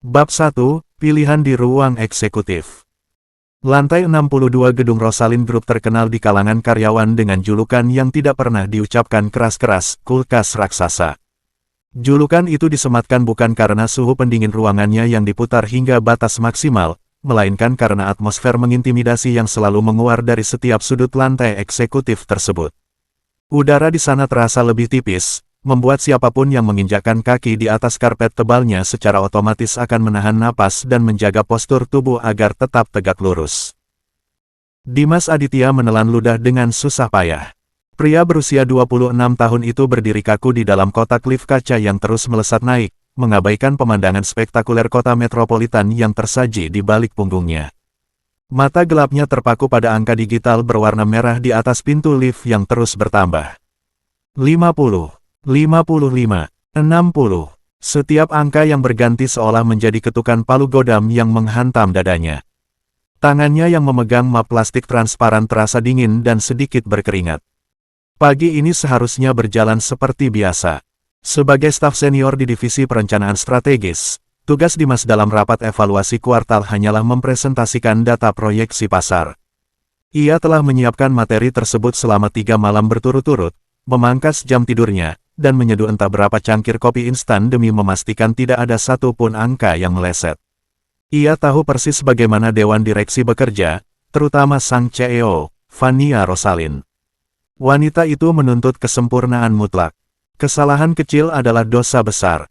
Bab 1, Pilihan di Ruang Eksekutif. Lantai 62 gedung Rosalind Group terkenal di kalangan karyawan dengan julukan yang tidak pernah diucapkan keras-keras, kulkas raksasa. Julukan itu disematkan bukan karena suhu pendingin ruangannya yang diputar hingga batas maksimal, melainkan karena atmosfer mengintimidasi yang selalu menguar dari setiap sudut lantai eksekutif tersebut. Udara di sana terasa lebih tipis, membuat siapapun yang menginjakkan kaki di atas karpet tebalnya secara otomatis akan menahan napas dan menjaga postur tubuh agar tetap tegak lurus. Dimas Aditya menelan ludah dengan susah payah. Pria berusia 26 tahun itu berdiri kaku di dalam kotak lift kaca yang terus melesat naik, mengabaikan pemandangan spektakuler kota metropolitan yang tersaji di balik punggungnya. Mata gelapnya terpaku pada angka digital berwarna merah di atas pintu lift yang terus bertambah. 50. 55, 60. Setiap angka yang berganti seolah menjadi ketukan palu godam yang menghantam dadanya. Tangannya yang memegang map plastik transparan terasa dingin dan sedikit berkeringat. Pagi ini seharusnya berjalan seperti biasa. Sebagai staf senior di Divisi Perencanaan Strategis, tugas Dimas dalam rapat evaluasi kuartal hanyalah mempresentasikan data proyeksi pasar. Ia telah menyiapkan materi tersebut selama 3 malam berturut-turut, memangkas jam tidurnya, dan menyeduh entah berapa cangkir kopi instan demi memastikan tidak ada satupun angka yang meleset. Ia tahu persis bagaimana Dewan Direksi bekerja, terutama sang CEO, Fania Rosalind. Wanita itu menuntut kesempurnaan mutlak. Kesalahan kecil adalah dosa besar.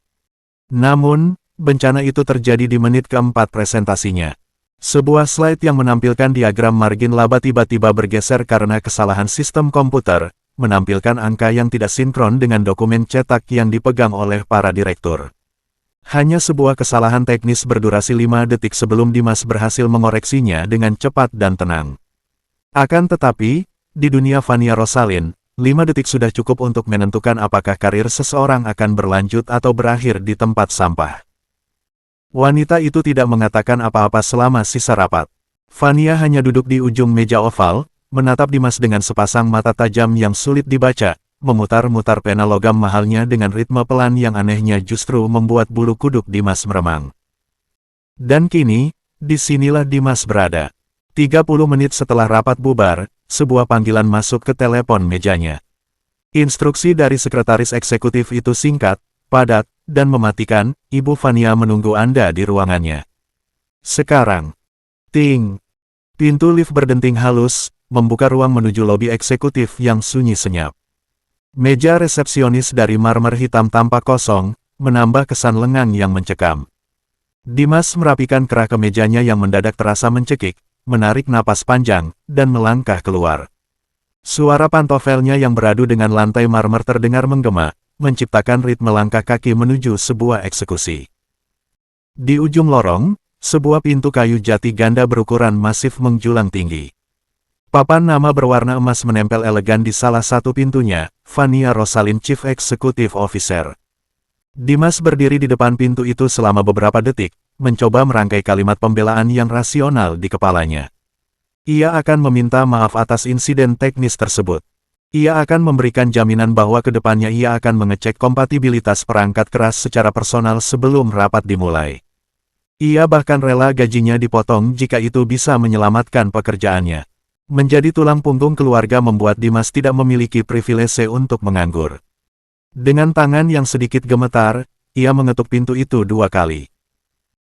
Namun, bencana itu terjadi di menit keempat presentasinya. Sebuah slide yang menampilkan diagram margin laba tiba-tiba bergeser karena kesalahan sistem komputer, menampilkan angka yang tidak sinkron dengan dokumen cetak yang dipegang oleh para direktur. Hanya sebuah kesalahan teknis berdurasi 5 detik sebelum Dimas berhasil mengoreksinya dengan cepat dan tenang. Akan tetapi, di dunia Fania Rosalind, 5 detik sudah cukup untuk menentukan apakah karir seseorang akan berlanjut atau berakhir di tempat sampah. Wanita itu tidak mengatakan apa-apa selama sisa rapat. Fania hanya duduk di ujung meja oval, menatap Dimas dengan sepasang mata tajam yang sulit dibaca, memutar-mutar pena logam mahalnya dengan ritme pelan yang anehnya justru membuat bulu kuduk Dimas meremang. Dan kini, disinilah Dimas berada. 30 menit setelah rapat bubar, sebuah panggilan masuk ke telepon mejanya. Instruksi dari sekretaris eksekutif itu singkat, padat, dan mematikan, Ibu Fania menunggu Anda di ruangannya. Sekarang. Ting. Pintu lift berdenting halus, membuka ruang menuju lobi eksekutif yang sunyi senyap. Meja resepsionis dari marmer hitam tampak kosong, menambah kesan lengang yang mencekam. Dimas merapikan kerah kemejanya yang mendadak terasa mencekik, menarik napas panjang, dan melangkah keluar. Suara pantofelnya yang beradu dengan lantai marmer terdengar menggema, menciptakan ritme langkah kaki menuju sebuah eksekusi. Di ujung lorong, sebuah pintu kayu jati ganda berukuran masif menjulang tinggi. Papan nama berwarna emas menempel elegan di salah satu pintunya, Fania Rosalind Chief Executive Officer. Dimas berdiri di depan pintu itu selama beberapa detik, mencoba merangkai kalimat pembelaan yang rasional di kepalanya. Ia akan meminta maaf atas insiden teknis tersebut. Ia akan memberikan jaminan bahwa kedepannya ia akan mengecek kompatibilitas perangkat keras secara personal sebelum rapat dimulai. Ia bahkan rela gajinya dipotong jika itu bisa menyelamatkan pekerjaannya. Menjadi tulang punggung keluarga membuat Dimas tidak memiliki privilese untuk menganggur. Dengan tangan yang sedikit gemetar, ia mengetuk pintu itu 2 kali.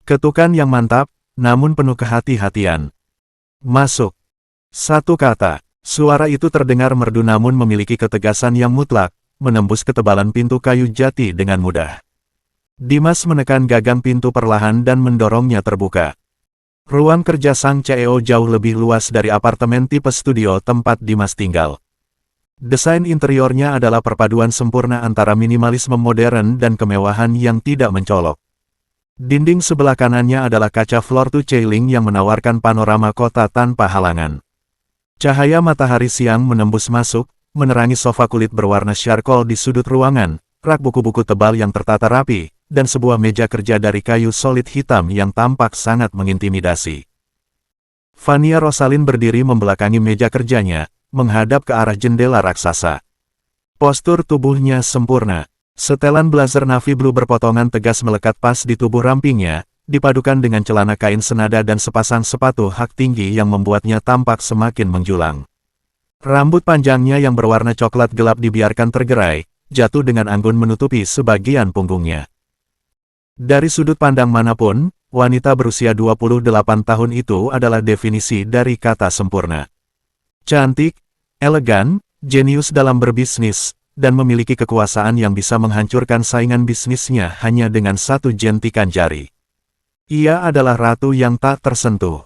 Ketukan yang mantap, namun penuh kehati-hatian. Masuk. 1 kata. Suara itu terdengar merdu namun memiliki ketegasan yang mutlak, menembus ketebalan pintu kayu jati dengan mudah. Dimas menekan gagang pintu perlahan dan mendorongnya terbuka. Ruang kerja sang CEO jauh lebih luas dari apartemen tipe studio tempat Dimas tinggal. Desain interiornya adalah perpaduan sempurna antara minimalisme modern dan kemewahan yang tidak mencolok. Dinding sebelah kanannya adalah kaca floor-to-ceiling yang menawarkan panorama kota tanpa halangan. Cahaya matahari siang menembus masuk, menerangi sofa kulit berwarna charcoal di sudut ruangan, rak buku-buku tebal yang tertata rapi, dan sebuah meja kerja dari kayu solid hitam yang tampak sangat mengintimidasi. Fania Rosalind berdiri membelakangi meja kerjanya, menghadap ke arah jendela raksasa. Postur tubuhnya sempurna. Setelan blazer navy blue berpotongan tegas melekat pas di tubuh rampingnya, dipadukan dengan celana kain senada dan sepasang sepatu hak tinggi yang membuatnya tampak semakin menjulang. Rambut panjangnya yang berwarna coklat gelap dibiarkan tergerai, jatuh dengan anggun menutupi sebagian punggungnya. Dari sudut pandang manapun, wanita berusia 28 tahun itu adalah definisi dari kata sempurna. Cantik, elegan, jenius dalam berbisnis, dan memiliki kekuasaan yang bisa menghancurkan saingan bisnisnya hanya dengan satu jentikan jari. Ia adalah ratu yang tak tersentuh.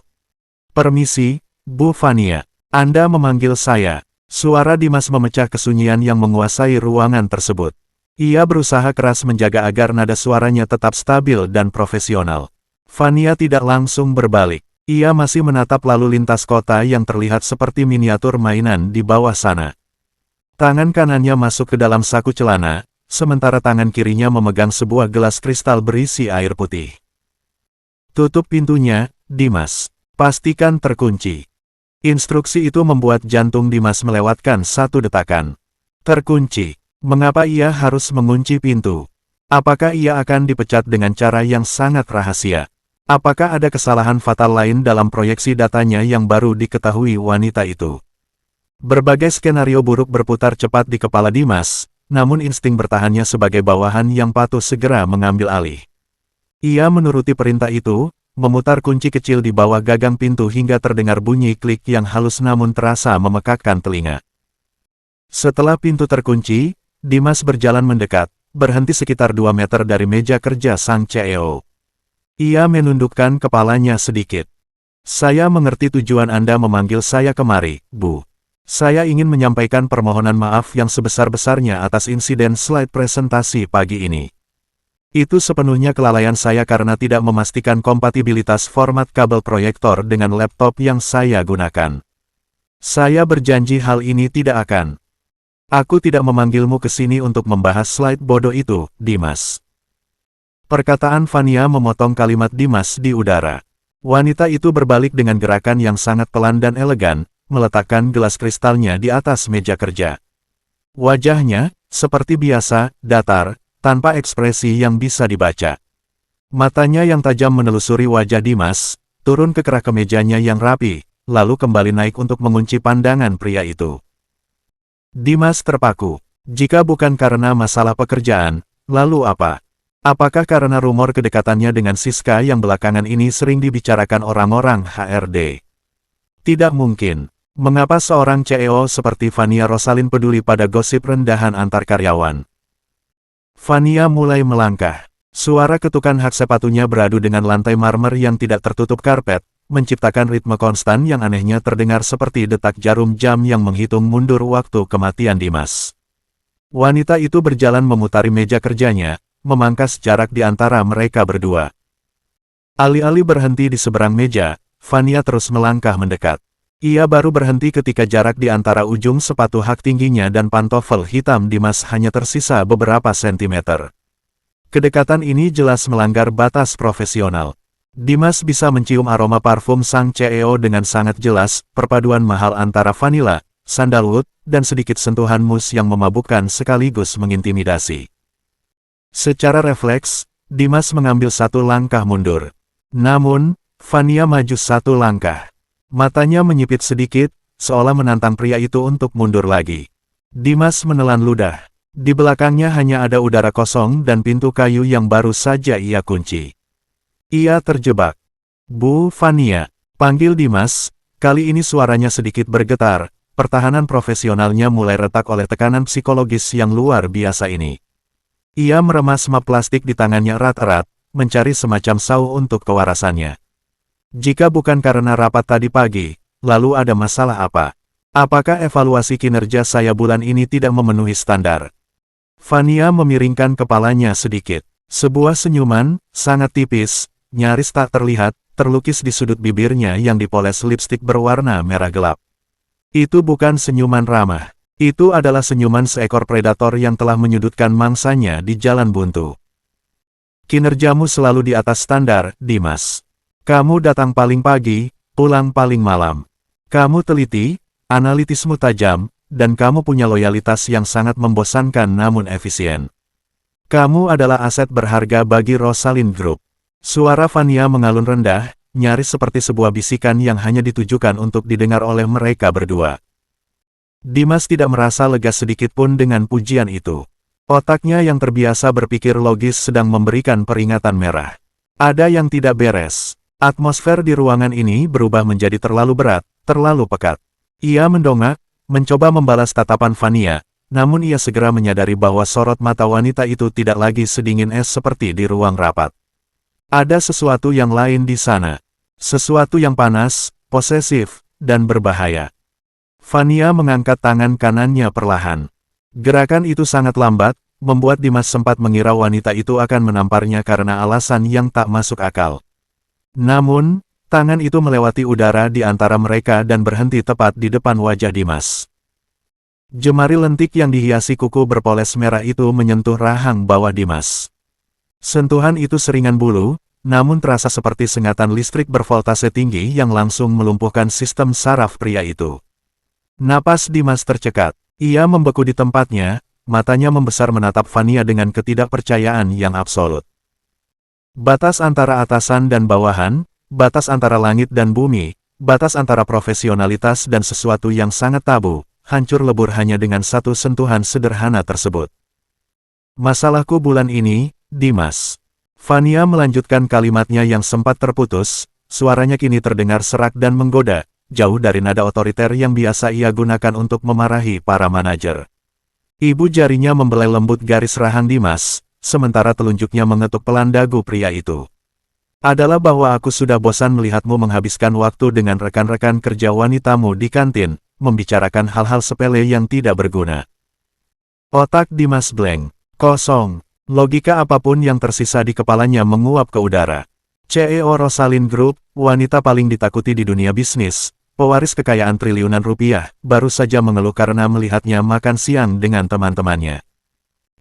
Permisi, Bu Fania. Anda memanggil saya. Suara Dimas memecah kesunyian yang menguasai ruangan tersebut. Ia berusaha keras menjaga agar nada suaranya tetap stabil dan profesional. Fania tidak langsung berbalik. Ia masih menatap lalu lintas kota yang terlihat seperti miniatur mainan di bawah sana. Tangan kanannya masuk ke dalam saku celana, sementara tangan kirinya memegang sebuah gelas kristal berisi air putih. Tutup pintunya, Dimas. Pastikan terkunci. Instruksi itu membuat jantung Dimas melewatkan satu detakan. Terkunci. Mengapa ia harus mengunci pintu? Apakah ia akan dipecat dengan cara yang sangat rahasia? Apakah ada kesalahan fatal lain dalam proyeksi datanya yang baru diketahui wanita itu? Berbagai skenario buruk berputar cepat di kepala Dimas, namun insting bertahannya sebagai bawahan yang patuh segera mengambil alih. Ia menuruti perintah itu, memutar kunci kecil di bawah gagang pintu hingga terdengar bunyi klik yang halus namun terasa memekakkan telinga. Setelah pintu terkunci, Dimas berjalan mendekat, berhenti sekitar 2 meter dari meja kerja sang CEO. Ia menundukkan kepalanya sedikit. Saya mengerti tujuan Anda memanggil saya kemari, Bu. Saya ingin menyampaikan permohonan maaf yang sebesar-besarnya atas insiden slide presentasi pagi ini. Itu sepenuhnya kelalaian saya karena tidak memastikan kompatibilitas format kabel proyektor dengan laptop yang saya gunakan. Saya berjanji hal ini tidak akan. Aku tidak memanggilmu ke sini untuk membahas slide bodoh itu, Dimas. Perkataan Fania memotong kalimat Dimas di udara. Wanita itu berbalik dengan gerakan yang sangat pelan dan elegan, meletakkan gelas kristalnya di atas meja kerja. Wajahnya, seperti biasa, datar, tanpa ekspresi yang bisa dibaca. Matanya yang tajam menelusuri wajah Dimas, turun ke kerah kemejanya yang rapi, lalu kembali naik untuk mengunci pandangan pria itu. Dimas terpaku. Jika bukan karena masalah pekerjaan, lalu apa? Apakah karena rumor kedekatannya dengan Siska yang belakangan ini sering dibicarakan orang-orang HRD? Tidak mungkin. Mengapa seorang CEO seperti Fania Rosalind peduli pada gosip rendahan antar karyawan? Fania mulai melangkah. Suara ketukan hak sepatunya beradu dengan lantai marmer yang tidak tertutup karpet, menciptakan ritme konstan yang anehnya terdengar seperti detak jarum jam yang menghitung mundur waktu kematian Dimas. Wanita itu berjalan memutari meja kerjanya, memangkas jarak di antara mereka berdua. Alih-alih berhenti di seberang meja, Fania terus melangkah mendekat. Ia baru berhenti ketika jarak di antara ujung sepatu hak tingginya dan pantofel hitam Dimas hanya tersisa beberapa sentimeter. Kedekatan ini jelas melanggar batas profesional. Dimas bisa mencium aroma parfum sang CEO dengan sangat jelas, perpaduan mahal antara vanila, sandalwood, dan sedikit sentuhan mus yang memabukkan sekaligus mengintimidasi. Secara refleks, Dimas mengambil satu langkah mundur. Namun, Fania maju satu langkah. Matanya menyipit sedikit, seolah menantang pria itu untuk mundur lagi. Dimas menelan ludah. Di belakangnya hanya ada udara kosong dan pintu kayu yang baru saja ia kunci. Ia terjebak. Bu Fania, panggil Dimas, kali ini suaranya sedikit bergetar, pertahanan profesionalnya mulai retak oleh tekanan psikologis yang luar biasa ini. Ia meremas map plastik di tangannya erat-erat, mencari semacam sau untuk kewarasannya. Jika bukan karena rapat tadi pagi, lalu ada masalah apa? Apakah evaluasi kinerja saya bulan ini tidak memenuhi standar? Fania memiringkan kepalanya sedikit. Sebuah senyuman, sangat tipis, nyaris tak terlihat, terlukis di sudut bibirnya yang dipoles lipstik berwarna merah gelap. Itu bukan senyuman ramah. Itu adalah senyuman seekor predator yang telah menyudutkan mangsanya di jalan buntu. Kinerjamu selalu di atas standar, Dimas. Kamu datang paling pagi, pulang paling malam. Kamu teliti, analitismu tajam, dan kamu punya loyalitas yang sangat membosankan namun efisien. Kamu adalah aset berharga bagi Rosalind Group. Suara Fania mengalun rendah, nyaris seperti sebuah bisikan yang hanya ditujukan untuk didengar oleh mereka berdua. Dimas tidak merasa lega sedikit pun dengan pujian itu. Otaknya yang terbiasa berpikir logis sedang memberikan peringatan merah. Ada yang tidak beres. Atmosfer di ruangan ini berubah menjadi terlalu berat, terlalu pekat. Ia mendongak, mencoba membalas tatapan Fania, namun ia segera menyadari bahwa sorot mata wanita itu tidak lagi sedingin es seperti di ruang rapat. Ada sesuatu yang lain di sana. Sesuatu yang panas, posesif, dan berbahaya. Fania mengangkat tangan kanannya perlahan. Gerakan itu sangat lambat, membuat Dimas sempat mengira wanita itu akan menamparnya karena alasan yang tak masuk akal. Namun, tangan itu melewati udara di antara mereka dan berhenti tepat di depan wajah Dimas. Jemari lentik yang dihiasi kuku berpoles merah itu menyentuh rahang bawah Dimas. Sentuhan itu seringan bulu, namun terasa seperti sengatan listrik bervoltase tinggi yang langsung melumpuhkan sistem saraf pria itu. Napas Dimas tercekat. Ia membeku di tempatnya, matanya membesar menatap Fania dengan ketidakpercayaan yang absolut. Batas antara atasan dan bawahan, batas antara langit dan bumi, batas antara profesionalitas dan sesuatu yang sangat tabu, hancur lebur hanya dengan satu sentuhan sederhana tersebut. Masalahku bulan ini, Dimas. Fania melanjutkan kalimatnya yang sempat terputus, suaranya kini terdengar serak dan menggoda, jauh dari nada otoriter yang biasa ia gunakan untuk memarahi para manajer. Ibu jarinya membelai lembut garis rahang Dimas, sementara telunjuknya mengetuk pelan dagu pria itu. Adalah bahwa aku sudah bosan melihatmu menghabiskan waktu dengan rekan-rekan kerja wanitamu di kantin, membicarakan hal-hal sepele yang tidak berguna. Otak Dimas blank, kosong, logika apapun yang tersisa di kepalanya menguap ke udara. CEO Rosalind Group, wanita paling ditakuti di dunia bisnis, pewaris kekayaan triliunan rupiah, baru saja mengeluh karena melihatnya makan siang dengan teman-temannya.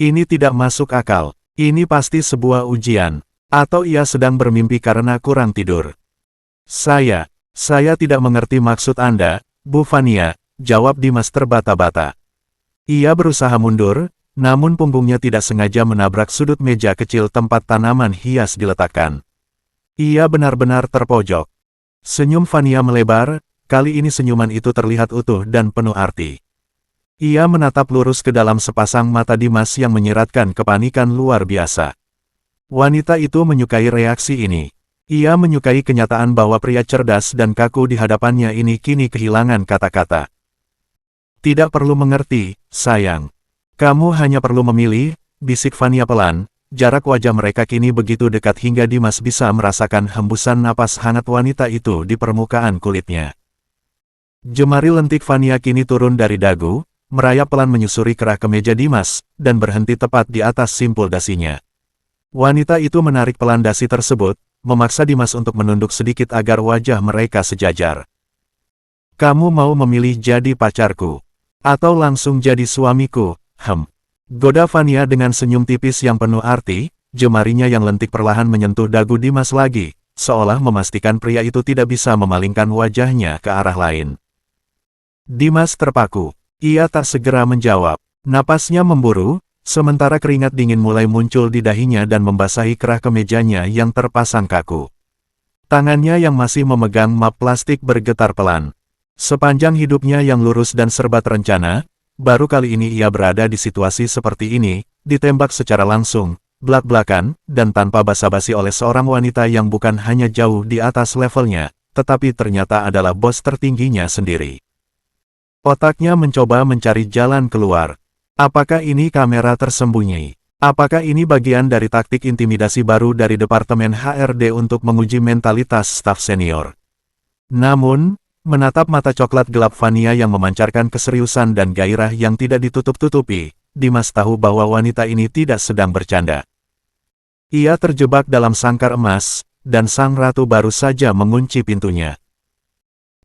Ini tidak masuk akal. Ini pasti sebuah ujian. Atau ia sedang bermimpi karena kurang tidur. Saya tidak mengerti maksud Anda, Bu Fania, jawab Dimas terbata-bata. Ia berusaha mundur, namun punggungnya tidak sengaja menabrak sudut meja kecil tempat tanaman hias diletakkan. Ia benar-benar terpojok. Senyum Fania melebar, kali ini senyuman itu terlihat utuh dan penuh arti. Ia menatap lurus ke dalam sepasang mata Dimas yang menyiratkan kepanikan luar biasa. Wanita itu menyukai reaksi ini. Ia menyukai kenyataan bahwa pria cerdas dan kaku di hadapannya ini kini kehilangan kata-kata. Tidak perlu mengerti, sayang. Kamu hanya perlu memilih, bisik Fania pelan. Jarak wajah mereka kini begitu dekat hingga Dimas bisa merasakan hembusan napas hangat wanita itu di permukaan kulitnya. Jemari lentik Fania kini turun dari dagu, merayap pelan menyusuri kerah kemeja Dimas, dan berhenti tepat di atas simpul dasinya. Wanita itu menarik pelan dasi tersebut, memaksa Dimas untuk menunduk sedikit agar wajah mereka sejajar. Kamu mau memilih jadi pacarku? Atau langsung jadi suamiku? Goda Fania dengan senyum tipis yang penuh arti, jemarinya yang lentik perlahan menyentuh dagu Dimas lagi, seolah memastikan pria itu tidak bisa memalingkan wajahnya ke arah lain. Dimas terpaku. Ia tak segera menjawab. Napasnya memburu, sementara keringat dingin mulai muncul di dahinya dan membasahi kerah kemejanya yang terpasang kaku. Tangannya yang masih memegang map plastik bergetar pelan. Sepanjang hidupnya yang lurus dan serba terencana, baru kali ini ia berada di situasi seperti ini, ditembak secara langsung, blak-blakan, dan tanpa basa-basi oleh seorang wanita yang bukan hanya jauh di atas levelnya, tetapi ternyata adalah bos tertingginya sendiri. Otaknya mencoba mencari jalan keluar. Apakah ini kamera tersembunyi? Apakah ini bagian dari taktik intimidasi baru dari Departemen HRD untuk menguji mentalitas staf senior? Namun, menatap mata coklat gelap Fania yang memancarkan keseriusan dan gairah yang tidak ditutup-tutupi, Dimas tahu bahwa wanita ini tidak sedang bercanda. Ia terjebak dalam sangkar emas, dan sang ratu baru saja mengunci pintunya.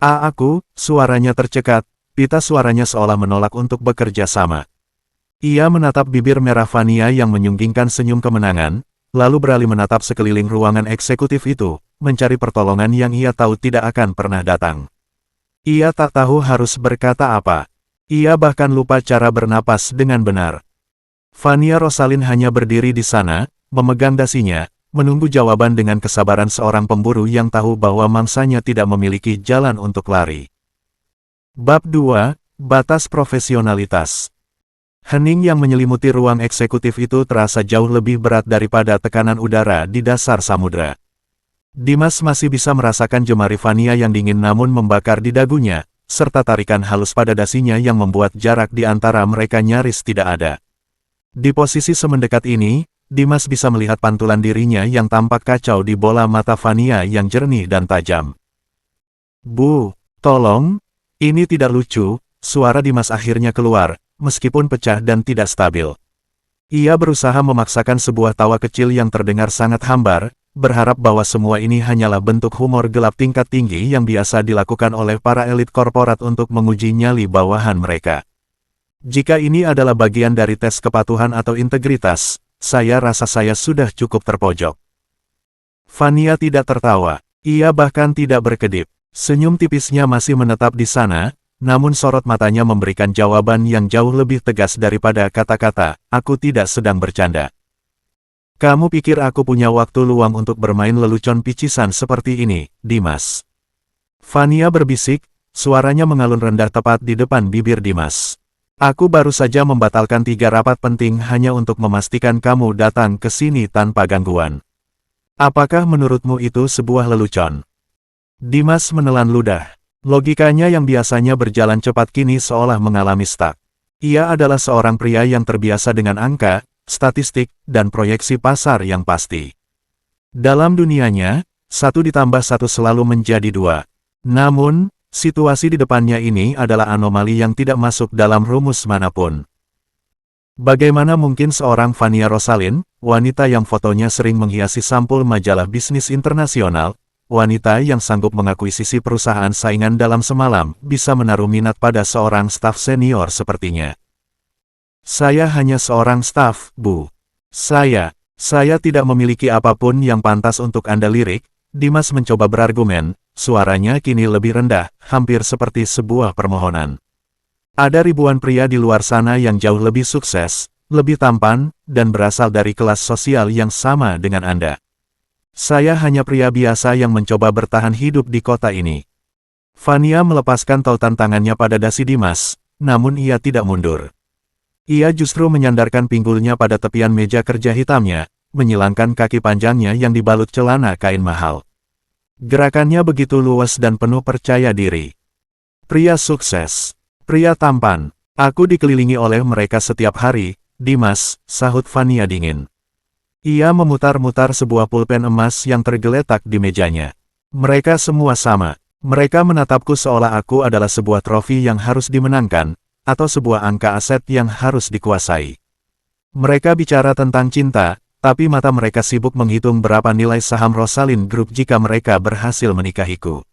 Aku, suaranya tercekat. Pita suaranya seolah menolak untuk bekerja sama. Ia menatap bibir merah Fania yang menyunggingkan senyum kemenangan, lalu beralih menatap sekeliling ruangan eksekutif itu, mencari pertolongan yang ia tahu tidak akan pernah datang. Ia tak tahu harus berkata apa. Ia bahkan lupa cara bernapas dengan benar. Fania Rosalind hanya berdiri di sana, memegang dasinya, menunggu jawaban dengan kesabaran seorang pemburu yang tahu bahwa mangsanya tidak memiliki jalan untuk lari. Bab 2, Batas Profesionalitas. Hening yang menyelimuti ruang eksekutif itu terasa jauh lebih berat daripada tekanan udara di dasar samudra. Dimas masih bisa merasakan jemari Fania yang dingin namun membakar di dagunya, serta tarikan halus pada dasinya yang membuat jarak di antara mereka nyaris tidak ada. Di posisi semendekat ini, Dimas bisa melihat pantulan dirinya yang tampak kacau di bola mata Fania yang jernih dan tajam. "Bu, tolong, ini tidak lucu," suara Dimas akhirnya keluar, meskipun pecah dan tidak stabil. Ia berusaha memaksakan sebuah tawa kecil yang terdengar sangat hambar, berharap bahwa semua ini hanyalah bentuk humor gelap tingkat tinggi yang biasa dilakukan oleh para elit korporat untuk menguji nyali bawahan mereka. Jika ini adalah bagian dari tes kepatuhan atau integritas, saya rasa saya sudah cukup terpojok. Fania tidak tertawa. Ia bahkan tidak berkedip. Senyum tipisnya masih menetap di sana, namun sorot matanya memberikan jawaban yang jauh lebih tegas daripada kata-kata, "Aku tidak sedang bercanda." "Kamu pikir aku punya waktu luang untuk bermain lelucon picisan seperti ini, Dimas?" Fania berbisik, suaranya mengalun rendah tepat di depan bibir Dimas. "Aku baru saja membatalkan 3 rapat penting hanya untuk memastikan kamu datang ke sini tanpa gangguan. Apakah menurutmu itu sebuah lelucon?" Dimas menelan ludah. Logikanya yang biasanya berjalan cepat kini seolah mengalami stuck. Ia adalah seorang pria yang terbiasa dengan angka, statistik, dan proyeksi pasar yang pasti. Dalam dunianya, 1 ditambah 1 selalu menjadi 2. Namun, situasi di depannya ini adalah anomali yang tidak masuk dalam rumus manapun. Bagaimana mungkin seorang Fania Rosalind, wanita yang fotonya sering menghiasi sampul majalah bisnis internasional, wanita yang sanggup mengakuisisi perusahaan saingan dalam semalam, bisa menaruh minat pada seorang staf senior sepertinya? "Saya hanya seorang staf, Bu. Saya tidak memiliki apapun yang pantas untuk Anda lirik." Dimas mencoba berargumen, suaranya kini lebih rendah, hampir seperti sebuah permohonan. "Ada ribuan pria di luar sana yang jauh lebih sukses, lebih tampan, dan berasal dari kelas sosial yang sama dengan Anda. Saya hanya pria biasa yang mencoba bertahan hidup di kota ini." Fania melepaskan tautan tangannya pada dasi Dimas, namun ia tidak mundur. Ia justru menyandarkan pinggulnya pada tepian meja kerja hitamnya, menyilangkan kaki panjangnya yang dibalut celana kain mahal. Gerakannya begitu luas dan penuh percaya diri. "Pria sukses, pria tampan, aku dikelilingi oleh mereka setiap hari, Dimas," sahut Fania dingin. Ia memutar-mutar sebuah pulpen emas yang tergeletak di mejanya. "Mereka semua sama. Mereka menatapku seolah aku adalah sebuah trofi yang harus dimenangkan, atau sebuah angka aset yang harus dikuasai. Mereka bicara tentang cinta, tapi mata mereka sibuk menghitung berapa nilai saham Rosalind Group jika mereka berhasil menikahiku."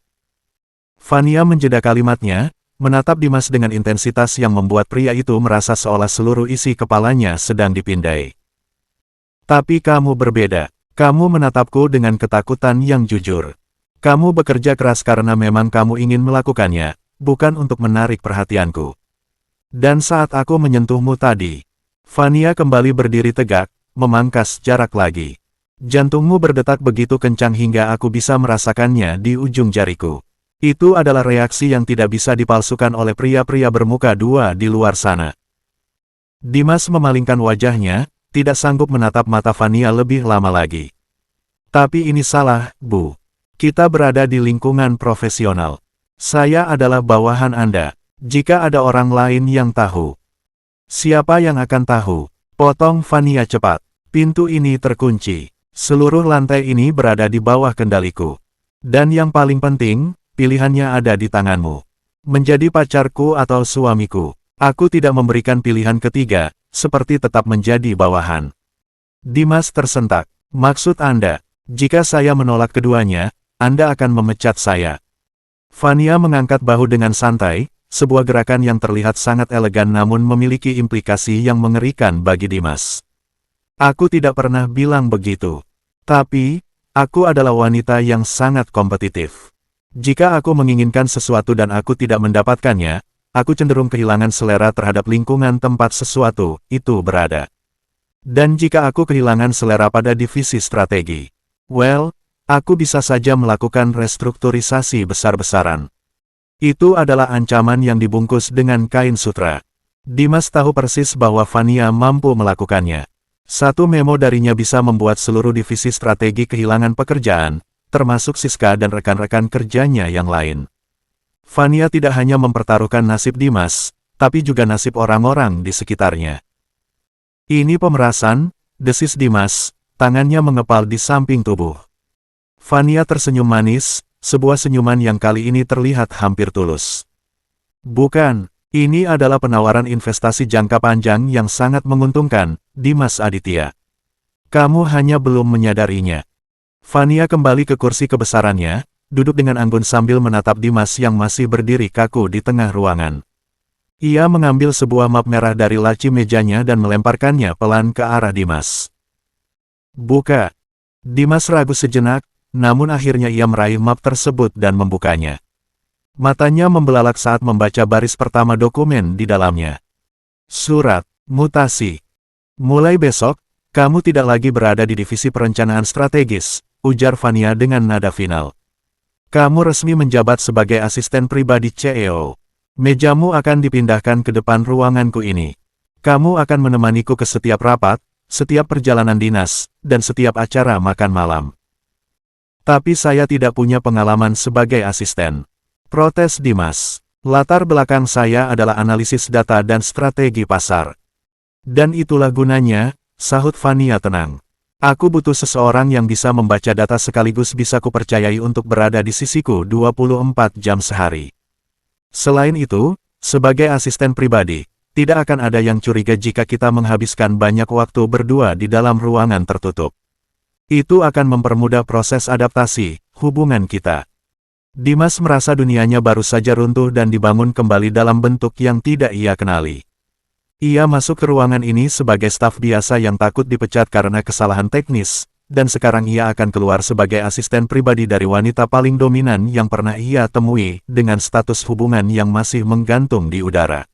Fania menjeda kalimatnya, menatap Dimas dengan intensitas yang membuat pria itu merasa seolah seluruh isi kepalanya sedang dipindai. "Tapi kamu berbeda. Kamu menatapku dengan ketakutan yang jujur. Kamu bekerja keras karena memang kamu ingin melakukannya, bukan untuk menarik perhatianku. Dan saat aku menyentuhmu tadi..." Fania kembali berdiri tegak, memangkas jarak lagi. "Jantungmu berdetak begitu kencang hingga aku bisa merasakannya di ujung jariku. Itu adalah reaksi yang tidak bisa dipalsukan oleh pria-pria bermuka 2 di luar sana." Dimas memalingkan wajahnya, tidak sanggup menatap mata Fania lebih lama lagi. "Tapi ini salah, Bu. Kita berada di lingkungan profesional. Saya adalah bawahan Anda. Jika ada orang lain yang tahu..." "Siapa yang akan tahu?" potong Fania cepat. "Pintu ini terkunci. Seluruh lantai ini berada di bawah kendaliku. Dan yang paling penting, pilihannya ada di tanganmu. Menjadi pacarku atau suamiku. Aku tidak memberikan pilihan ketiga, seperti tetap menjadi bawahan." Dimas tersentak. "Maksud Anda, jika saya menolak keduanya, Anda akan memecat saya?" Fania mengangkat bahu dengan santai, sebuah gerakan yang terlihat sangat elegan namun memiliki implikasi yang mengerikan bagi Dimas. "Aku tidak pernah bilang begitu. Tapi, aku adalah wanita yang sangat kompetitif. Jika aku menginginkan sesuatu dan aku tidak mendapatkannya, aku cenderung kehilangan selera terhadap lingkungan tempat sesuatu itu berada. Dan jika aku kehilangan selera pada divisi strategi, well, aku bisa saja melakukan restrukturisasi besar-besaran. Itu adalah ancaman yang dibungkus dengan kain sutra. Dimas tahu persis bahwa Fania mampu melakukannya. Satu memo darinya bisa membuat seluruh divisi strategi kehilangan pekerjaan, termasuk Siska dan rekan-rekan kerjanya yang lain. Fania tidak hanya mempertaruhkan nasib Dimas, tapi juga nasib orang-orang di sekitarnya. Ini pemerasan, desis Dimas, tangannya mengepal di samping tubuh. Fania tersenyum manis, sebuah senyuman yang kali ini terlihat hampir tulus. Bukan, ini adalah penawaran investasi jangka panjang yang sangat menguntungkan, Dimas Aditya. Kamu hanya belum menyadarinya. Fania kembali ke kursi kebesarannya, duduk dengan anggun sambil menatap Dimas yang masih berdiri kaku di tengah ruangan. Ia mengambil sebuah map merah dari laci mejanya dan melemparkannya pelan ke arah Dimas. Buka. Dimas ragu sejenak, namun akhirnya ia meraih map tersebut dan membukanya. Matanya membelalak saat membaca baris pertama dokumen di dalamnya. Surat, mutasi. Mulai besok, kamu tidak lagi berada di divisi perencanaan strategis, ujar Fania dengan nada final. Kamu resmi menjabat sebagai asisten pribadi CEO. Mejamu akan dipindahkan ke depan ruanganku ini. Kamu akan menemaniku ke setiap rapat, setiap perjalanan dinas, dan setiap acara makan malam. Tapi saya tidak punya pengalaman sebagai asisten. Protes Dimas. Latar belakang saya adalah analisis data dan strategi pasar. Dan itulah gunanya, sahut Fania tenang. Aku butuh seseorang yang bisa membaca data sekaligus bisa kupercayai untuk berada di sisiku 24 jam sehari. Selain itu, sebagai asisten pribadi, tidak akan ada yang curiga jika kita menghabiskan banyak waktu berdua di dalam ruangan tertutup. Itu akan mempermudah proses adaptasi hubungan kita. Dimas merasa dunianya baru saja runtuh dan dibangun kembali dalam bentuk yang tidak ia kenali. Ia masuk ke ruangan ini sebagai staf biasa yang takut dipecat karena kesalahan teknis, dan sekarang ia akan keluar sebagai asisten pribadi dari wanita paling dominan yang pernah ia temui, dengan status hubungan yang masih menggantung di udara.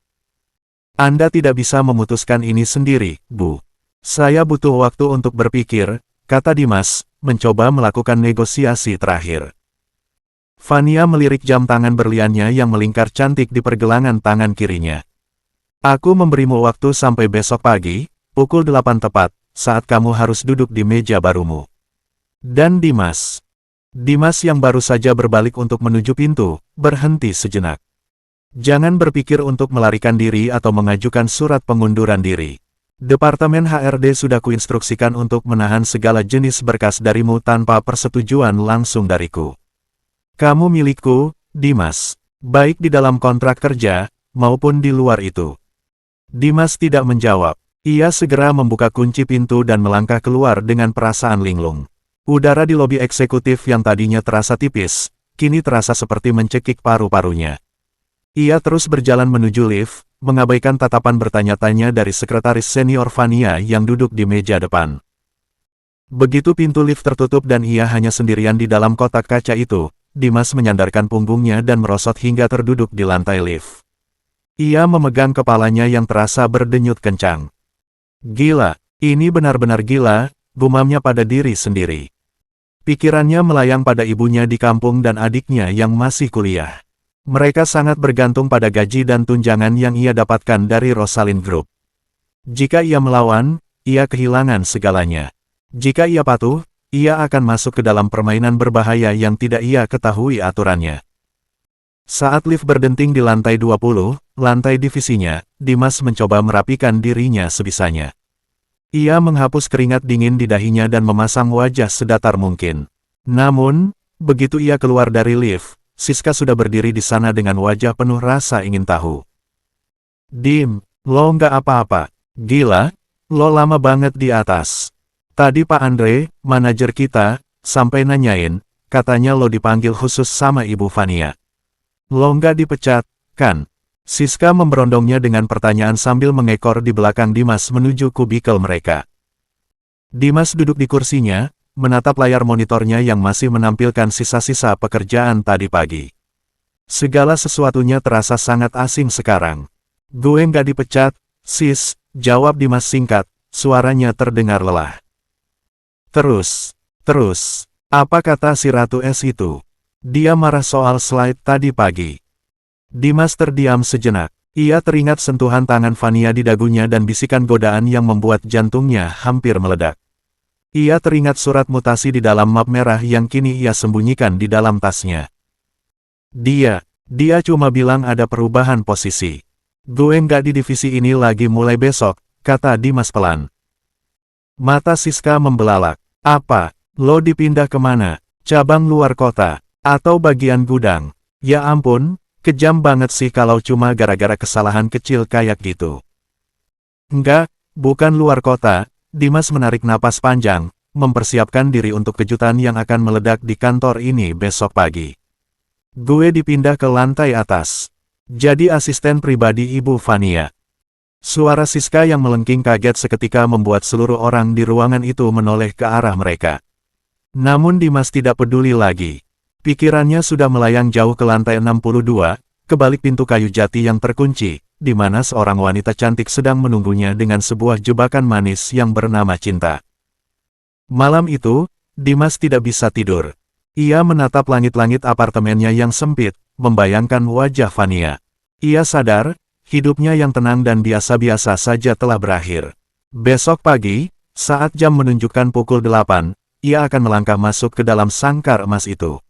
Anda tidak bisa memutuskan ini sendiri, Bu. Saya butuh waktu untuk berpikir, kata Dimas, mencoba melakukan negosiasi terakhir. Fania melirik jam tangan berliannya yang melingkar cantik di pergelangan tangan kirinya. Aku memberimu waktu sampai besok pagi, pukul 8 tepat, saat kamu harus duduk di meja barumu. Dan Dimas yang baru saja berbalik untuk menuju pintu, berhenti sejenak. Jangan berpikir untuk melarikan diri atau mengajukan surat pengunduran diri. Departemen HRD sudah kuinstruksikan untuk menahan segala jenis berkas darimu tanpa persetujuan langsung dariku. Kamu milikku, Dimas, baik di dalam kontrak kerja, maupun di luar itu. Dimas tidak menjawab. Ia segera membuka kunci pintu dan melangkah keluar dengan perasaan linglung. Udara di lobi eksekutif yang tadinya terasa tipis, kini terasa seperti mencekik paru-parunya. Ia terus berjalan menuju lift, mengabaikan tatapan bertanya-tanya dari sekretaris senior Fania yang duduk di meja depan. Begitu pintu lift tertutup dan ia hanya sendirian di dalam kotak kaca itu, Dimas menyandarkan punggungnya dan merosot hingga terduduk di lantai lift. Ia memegang kepalanya yang terasa berdenyut kencang. Gila, ini benar-benar gila, gumamnya pada diri sendiri. Pikirannya melayang pada ibunya di kampung dan adiknya yang masih kuliah. Mereka sangat bergantung pada gaji dan tunjangan yang ia dapatkan dari Rosalind Group. Jika ia melawan, ia kehilangan segalanya. Jika ia patuh, ia akan masuk ke dalam permainan berbahaya yang tidak ia ketahui aturannya. Saat lift berdenting di lantai 20, lantai divisinya, Dimas mencoba merapikan dirinya sebisanya. Ia menghapus keringat dingin di dahinya dan memasang wajah sedatar mungkin. Namun, begitu ia keluar dari lift, Siska sudah berdiri di sana dengan wajah penuh rasa ingin tahu. Dim, lo nggak apa-apa. Gila, lo lama banget di atas. Tadi Pak Andre, manajer kita, sampai nanyain, katanya lo dipanggil khusus sama Ibu Fania. Lo nggak dipecat, kan? Siska memberondongnya dengan pertanyaan sambil mengekor di belakang Dimas menuju kubikel mereka. Dimas duduk di kursinya, menatap layar monitornya yang masih menampilkan sisa-sisa pekerjaan tadi pagi. Segala sesuatunya terasa sangat asing sekarang. Gue nggak dipecat, sis, jawab Dimas singkat, suaranya terdengar lelah. Terus, apa kata si Ratu Es itu? Dia marah soal slide tadi pagi. Dimas terdiam sejenak. Ia teringat sentuhan tangan Fania di dagunya dan bisikan godaan yang membuat jantungnya hampir meledak. Ia teringat surat mutasi di dalam map merah yang kini ia sembunyikan di dalam tasnya. Dia cuma bilang ada perubahan posisi. Gue nggak di divisi ini lagi mulai besok, kata Dimas pelan. Mata Siska membelalak. Apa? Lo dipindah kemana? Cabang luar kota? Atau bagian gudang? Ya ampun, kejam banget sih kalau cuma gara-gara kesalahan kecil kayak gitu. Enggak, bukan luar kota. Dimas menarik napas panjang, mempersiapkan diri untuk kejutan yang akan meledak di kantor ini besok pagi. Gue dipindah ke lantai atas. Jadi asisten pribadi Ibu Fania. Suara Siska yang melengking kaget seketika membuat seluruh orang di ruangan itu menoleh ke arah mereka. Namun Dimas tidak peduli lagi. Pikirannya sudah melayang jauh ke lantai 62, ke balik pintu kayu jati yang terkunci, di mana seorang wanita cantik sedang menunggunya dengan sebuah jebakan manis yang bernama cinta. Malam itu, Dimas tidak bisa tidur. Ia menatap langit-langit apartemennya yang sempit, membayangkan wajah Fania. Ia sadar, hidupnya yang tenang dan biasa-biasa saja telah berakhir. Besok pagi, saat jam menunjukkan pukul 8, ia akan melangkah masuk ke dalam sangkar emas itu.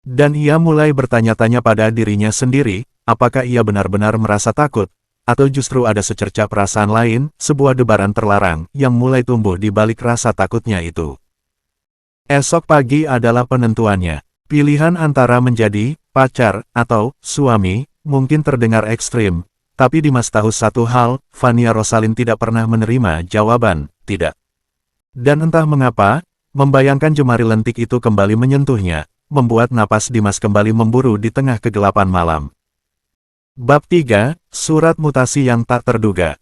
Dan ia mulai bertanya-tanya pada dirinya sendiri, apakah ia benar-benar merasa takut, atau justru ada secercah perasaan lain, sebuah debaran terlarang, yang mulai tumbuh di balik rasa takutnya itu. Esok pagi adalah penentuannya. Pilihan antara menjadi pacar atau suami mungkin terdengar ekstrim, tapi Dimas tahu satu hal, Fania Rosalind tidak pernah menerima jawaban tidak. Dan entah mengapa, membayangkan jemari lentik itu kembali menyentuhnya, membuat napas Dimas kembali memburu di tengah kegelapan malam. Bab 3, Surat Mutasi yang Tak Terduga.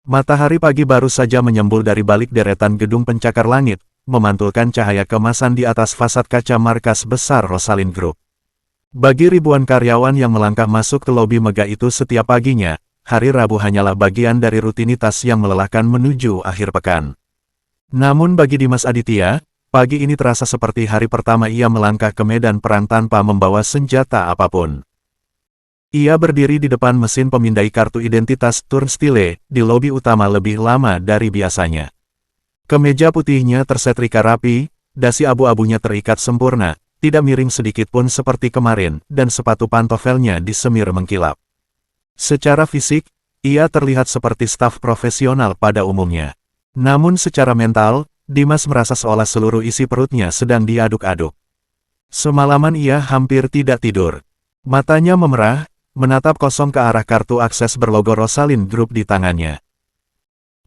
Matahari pagi baru saja menyembul dari balik deretan gedung pencakar langit, memantulkan cahaya kemasan di atas fasad kaca markas besar Rosalind Group. Bagi ribuan karyawan yang melangkah masuk ke lobi megah itu setiap paginya, hari Rabu hanyalah bagian dari rutinitas yang melelahkan menuju akhir pekan. Namun bagi Dimas Aditya, pagi ini terasa seperti hari pertama ia melangkah ke medan perang tanpa membawa senjata apapun. Ia berdiri di depan mesin pemindai kartu identitas turnstile di lobi utama lebih lama dari biasanya. Kemeja putihnya tersetrika rapi, dasi abu-abunya terikat sempurna, tidak miring sedikit pun seperti kemarin, dan sepatu pantofelnya disemir mengkilap. Secara fisik, ia terlihat seperti staf profesional pada umumnya. Namun secara mental, Dimas merasa seolah seluruh isi perutnya sedang diaduk-aduk. Semalaman ia hampir tidak tidur. Matanya memerah, menatap kosong ke arah kartu akses berlogo Rosalind Group di tangannya.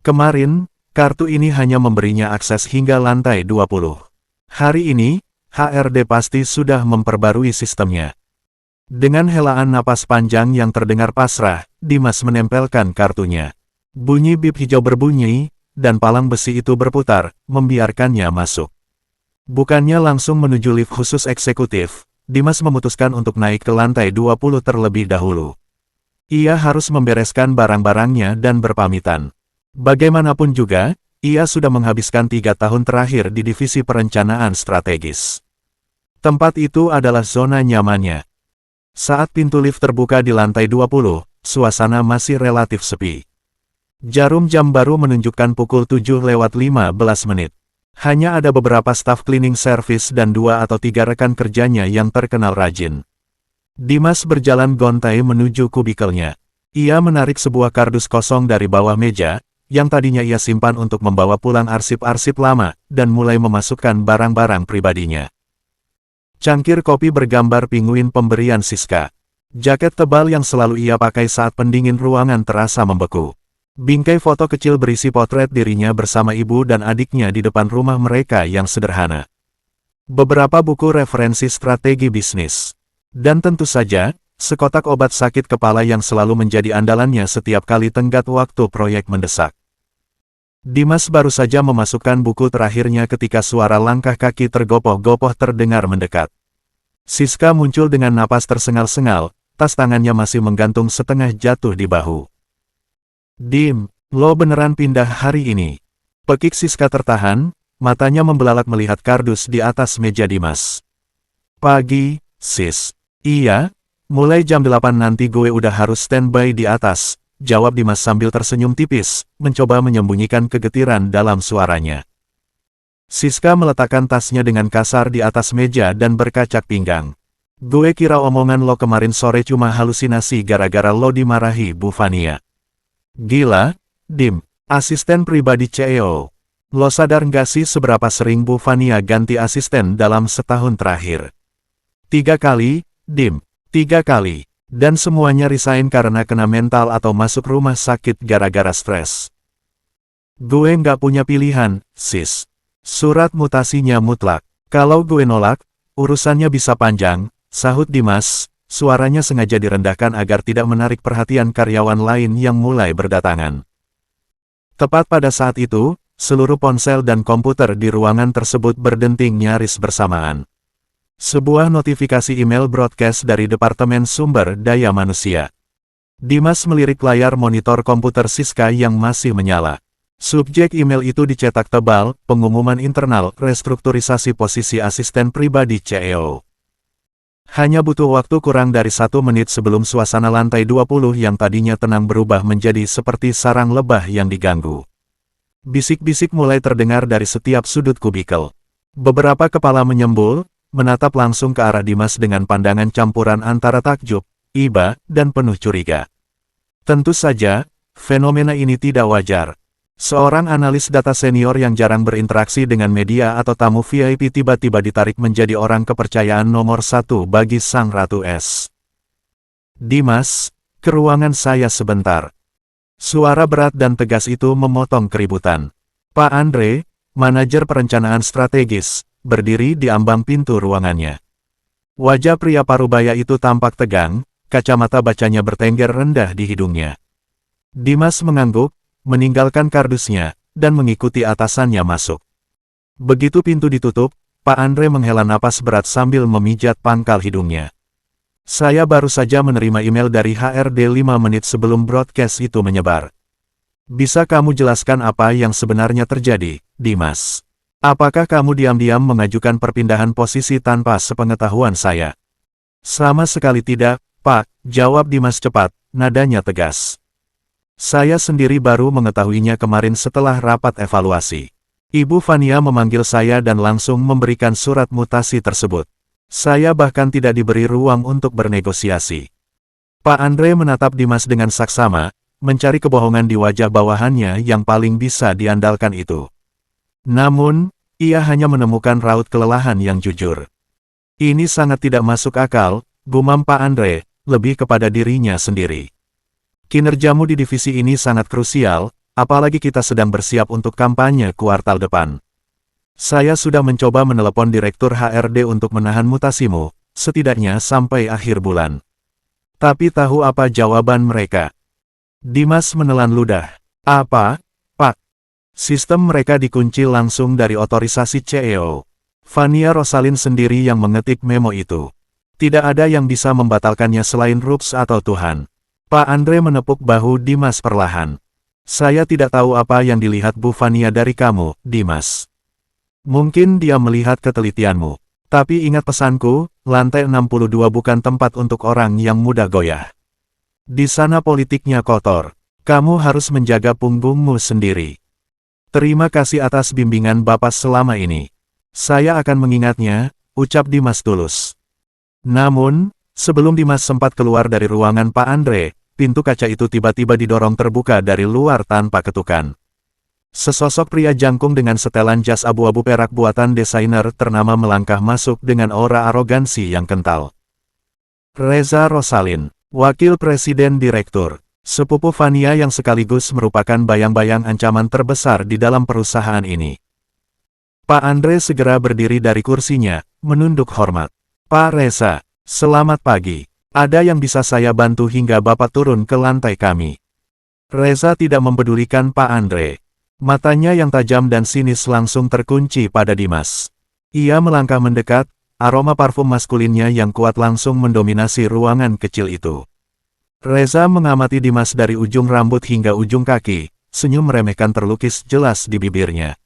Kemarin, kartu ini hanya memberinya akses hingga lantai 20. Hari ini, HRD pasti sudah memperbarui sistemnya. Dengan helaan napas panjang yang terdengar pasrah, Dimas menempelkan kartunya. Bunyi bip hijau berbunyi, dan palang besi itu berputar, membiarkannya masuk. Bukannya langsung menuju lift khusus eksekutif, Dimas memutuskan untuk naik ke lantai 20 terlebih dahulu. Ia harus membereskan barang-barangnya dan berpamitan. Bagaimanapun juga, ia sudah menghabiskan 3 tahun terakhir di divisi perencanaan strategis. Tempat itu adalah zona nyamannya. Saat pintu lift terbuka di lantai 20, suasana masih relatif sepi. Jarum jam baru menunjukkan pukul 7:15 menit. Hanya ada beberapa staf cleaning service dan 2 atau 3 rekan kerjanya yang terkenal rajin. Dimas berjalan gontai menuju kubikelnya. Ia menarik sebuah kardus kosong dari bawah meja, yang tadinya ia simpan untuk membawa pulang arsip-arsip lama, dan mulai memasukkan barang-barang pribadinya. Cangkir kopi bergambar pinguin pemberian Siska. Jaket tebal yang selalu ia pakai saat pendingin ruangan terasa membeku. Bingkai foto kecil berisi potret dirinya bersama ibu dan adiknya di depan rumah mereka yang sederhana. Beberapa buku referensi strategi bisnis. Dan tentu saja, sekotak obat sakit kepala yang selalu menjadi andalannya setiap kali tenggat waktu proyek mendesak. Dimas baru saja memasukkan buku terakhirnya ketika suara langkah kaki tergopoh-gopoh terdengar mendekat. Siska muncul dengan napas tersengal-sengal, tas tangannya masih menggantung setengah jatuh di bahu. Lo beneran pindah hari ini? Pekik Siska tertahan, matanya membelalak melihat kardus di atas meja Dimas. Pagi, sis. Iya, mulai jam 8 nanti gue udah harus standby di atas, jawab Dimas sambil tersenyum tipis, mencoba menyembunyikan kegetiran dalam suaranya. Siska meletakkan tasnya dengan kasar di atas meja dan berkacak pinggang. Gue kira omongan lo kemarin sore cuma halusinasi gara-gara lo dimarahi Bu Fania. Gila, Dim, asisten pribadi CEO. Lo sadar nggak sih seberapa sering Bu Fania ganti asisten dalam setahun terakhir? 3 kali, Dim. 3 kali. Dan semuanya resign karena kena mental atau masuk rumah sakit gara-gara stres. Gue nggak punya pilihan, sis. Surat mutasinya mutlak. Kalau gue nolak, urusannya bisa panjang, sahut Dimas. Suaranya sengaja direndahkan agar tidak menarik perhatian karyawan lain yang mulai berdatangan. Tepat pada saat itu, seluruh ponsel dan komputer di ruangan tersebut berdenting nyaris bersamaan. Sebuah notifikasi email broadcast dari Departemen Sumber Daya Manusia. Dimas melirik layar monitor komputer Siska yang masih menyala. Subjek email itu dicetak tebal, pengumuman internal, restrukturisasi posisi asisten pribadi CEO. Hanya butuh waktu kurang dari 1 menit sebelum suasana lantai 20 yang tadinya tenang berubah menjadi seperti sarang lebah yang diganggu. Bisik-bisik mulai terdengar dari setiap sudut kubikel. Beberapa kepala menyembul, menatap langsung ke arah Dimas dengan pandangan campuran antara takjub, iba, dan penuh curiga. Tentu saja, fenomena ini tidak wajar. Seorang analis data senior yang jarang berinteraksi dengan media atau tamu VIP tiba-tiba ditarik menjadi orang kepercayaan nomor 1 bagi Sang Ratu S. Dimas, ke ruangan saya sebentar. Suara berat dan tegas itu memotong keributan. Pak Andre, manajer perencanaan strategis, berdiri di ambang pintu ruangannya. Wajah pria parubaya itu tampak tegang, kacamata bacanya bertengger rendah di hidungnya. Dimas mengangguk, meninggalkan kardusnya, dan mengikuti atasannya masuk. Begitu pintu ditutup, Pak Andre menghela napas berat sambil memijat pangkal hidungnya. Saya baru saja menerima email dari HRD 5 menit sebelum broadcast itu menyebar. Bisa kamu jelaskan apa yang sebenarnya terjadi, Dimas? Apakah kamu diam-diam mengajukan perpindahan posisi tanpa sepengetahuan saya? Sama sekali tidak, Pak, jawab Dimas cepat, nadanya tegas. Saya sendiri baru mengetahuinya kemarin setelah rapat evaluasi. Ibu Fania memanggil saya dan langsung memberikan surat mutasi tersebut. Saya bahkan tidak diberi ruang untuk bernegosiasi. Pak Andre menatap Dimas dengan saksama, mencari kebohongan di wajah bawahannya yang paling bisa diandalkan itu. Namun, ia hanya menemukan raut kelelahan yang jujur. Ini sangat tidak masuk akal, gumam Pak Andre, lebih kepada dirinya sendiri. Kinerjamu di divisi ini sangat krusial, apalagi kita sedang bersiap untuk kampanye kuartal depan. Saya sudah mencoba menelepon Direktur HRD untuk menahan mutasimu, setidaknya sampai akhir bulan. Tapi tahu apa jawaban mereka? Dimas menelan ludah. Apa, Pak? Sistem mereka dikunci langsung dari otorisasi CEO. Fania Rosalin sendiri yang mengetik memo itu. Tidak ada yang bisa membatalkannya selain Rups atau Tuhan. Pak Andre menepuk bahu Dimas perlahan. Saya tidak tahu apa yang dilihat Bu Fania dari kamu, Dimas. Mungkin dia melihat ketelitianmu. Tapi ingat pesanku, lantai 62 bukan tempat untuk orang yang mudah goyah. Di sana politiknya kotor. Kamu harus menjaga punggungmu sendiri. Terima kasih atas bimbingan Bapak selama ini. Saya akan mengingatnya, ucap Dimas tulus. Namun, sebelum Dimas sempat keluar dari ruangan Pak Andre, pintu kaca itu tiba-tiba didorong terbuka dari luar tanpa ketukan. Sesosok pria jangkung dengan setelan jas abu-abu perak buatan desainer ternama melangkah masuk dengan aura arogansi yang kental. Reza Rosalin, Wakil Presiden Direktur, sepupu Fania yang sekaligus merupakan bayang-bayang ancaman terbesar di dalam perusahaan ini. Pak Andre segera berdiri dari kursinya, menunduk hormat. Pak Reza, selamat pagi. Ada yang bisa saya bantu hingga Bapak turun ke lantai kami? Reza tidak mempedulikan Pak Andre. Matanya yang tajam dan sinis langsung terkunci pada Dimas. Ia melangkah mendekat, aroma parfum maskulinnya yang kuat langsung mendominasi ruangan kecil itu. Reza mengamati Dimas dari ujung rambut hingga ujung kaki, senyum meremehkan terlukis jelas di bibirnya.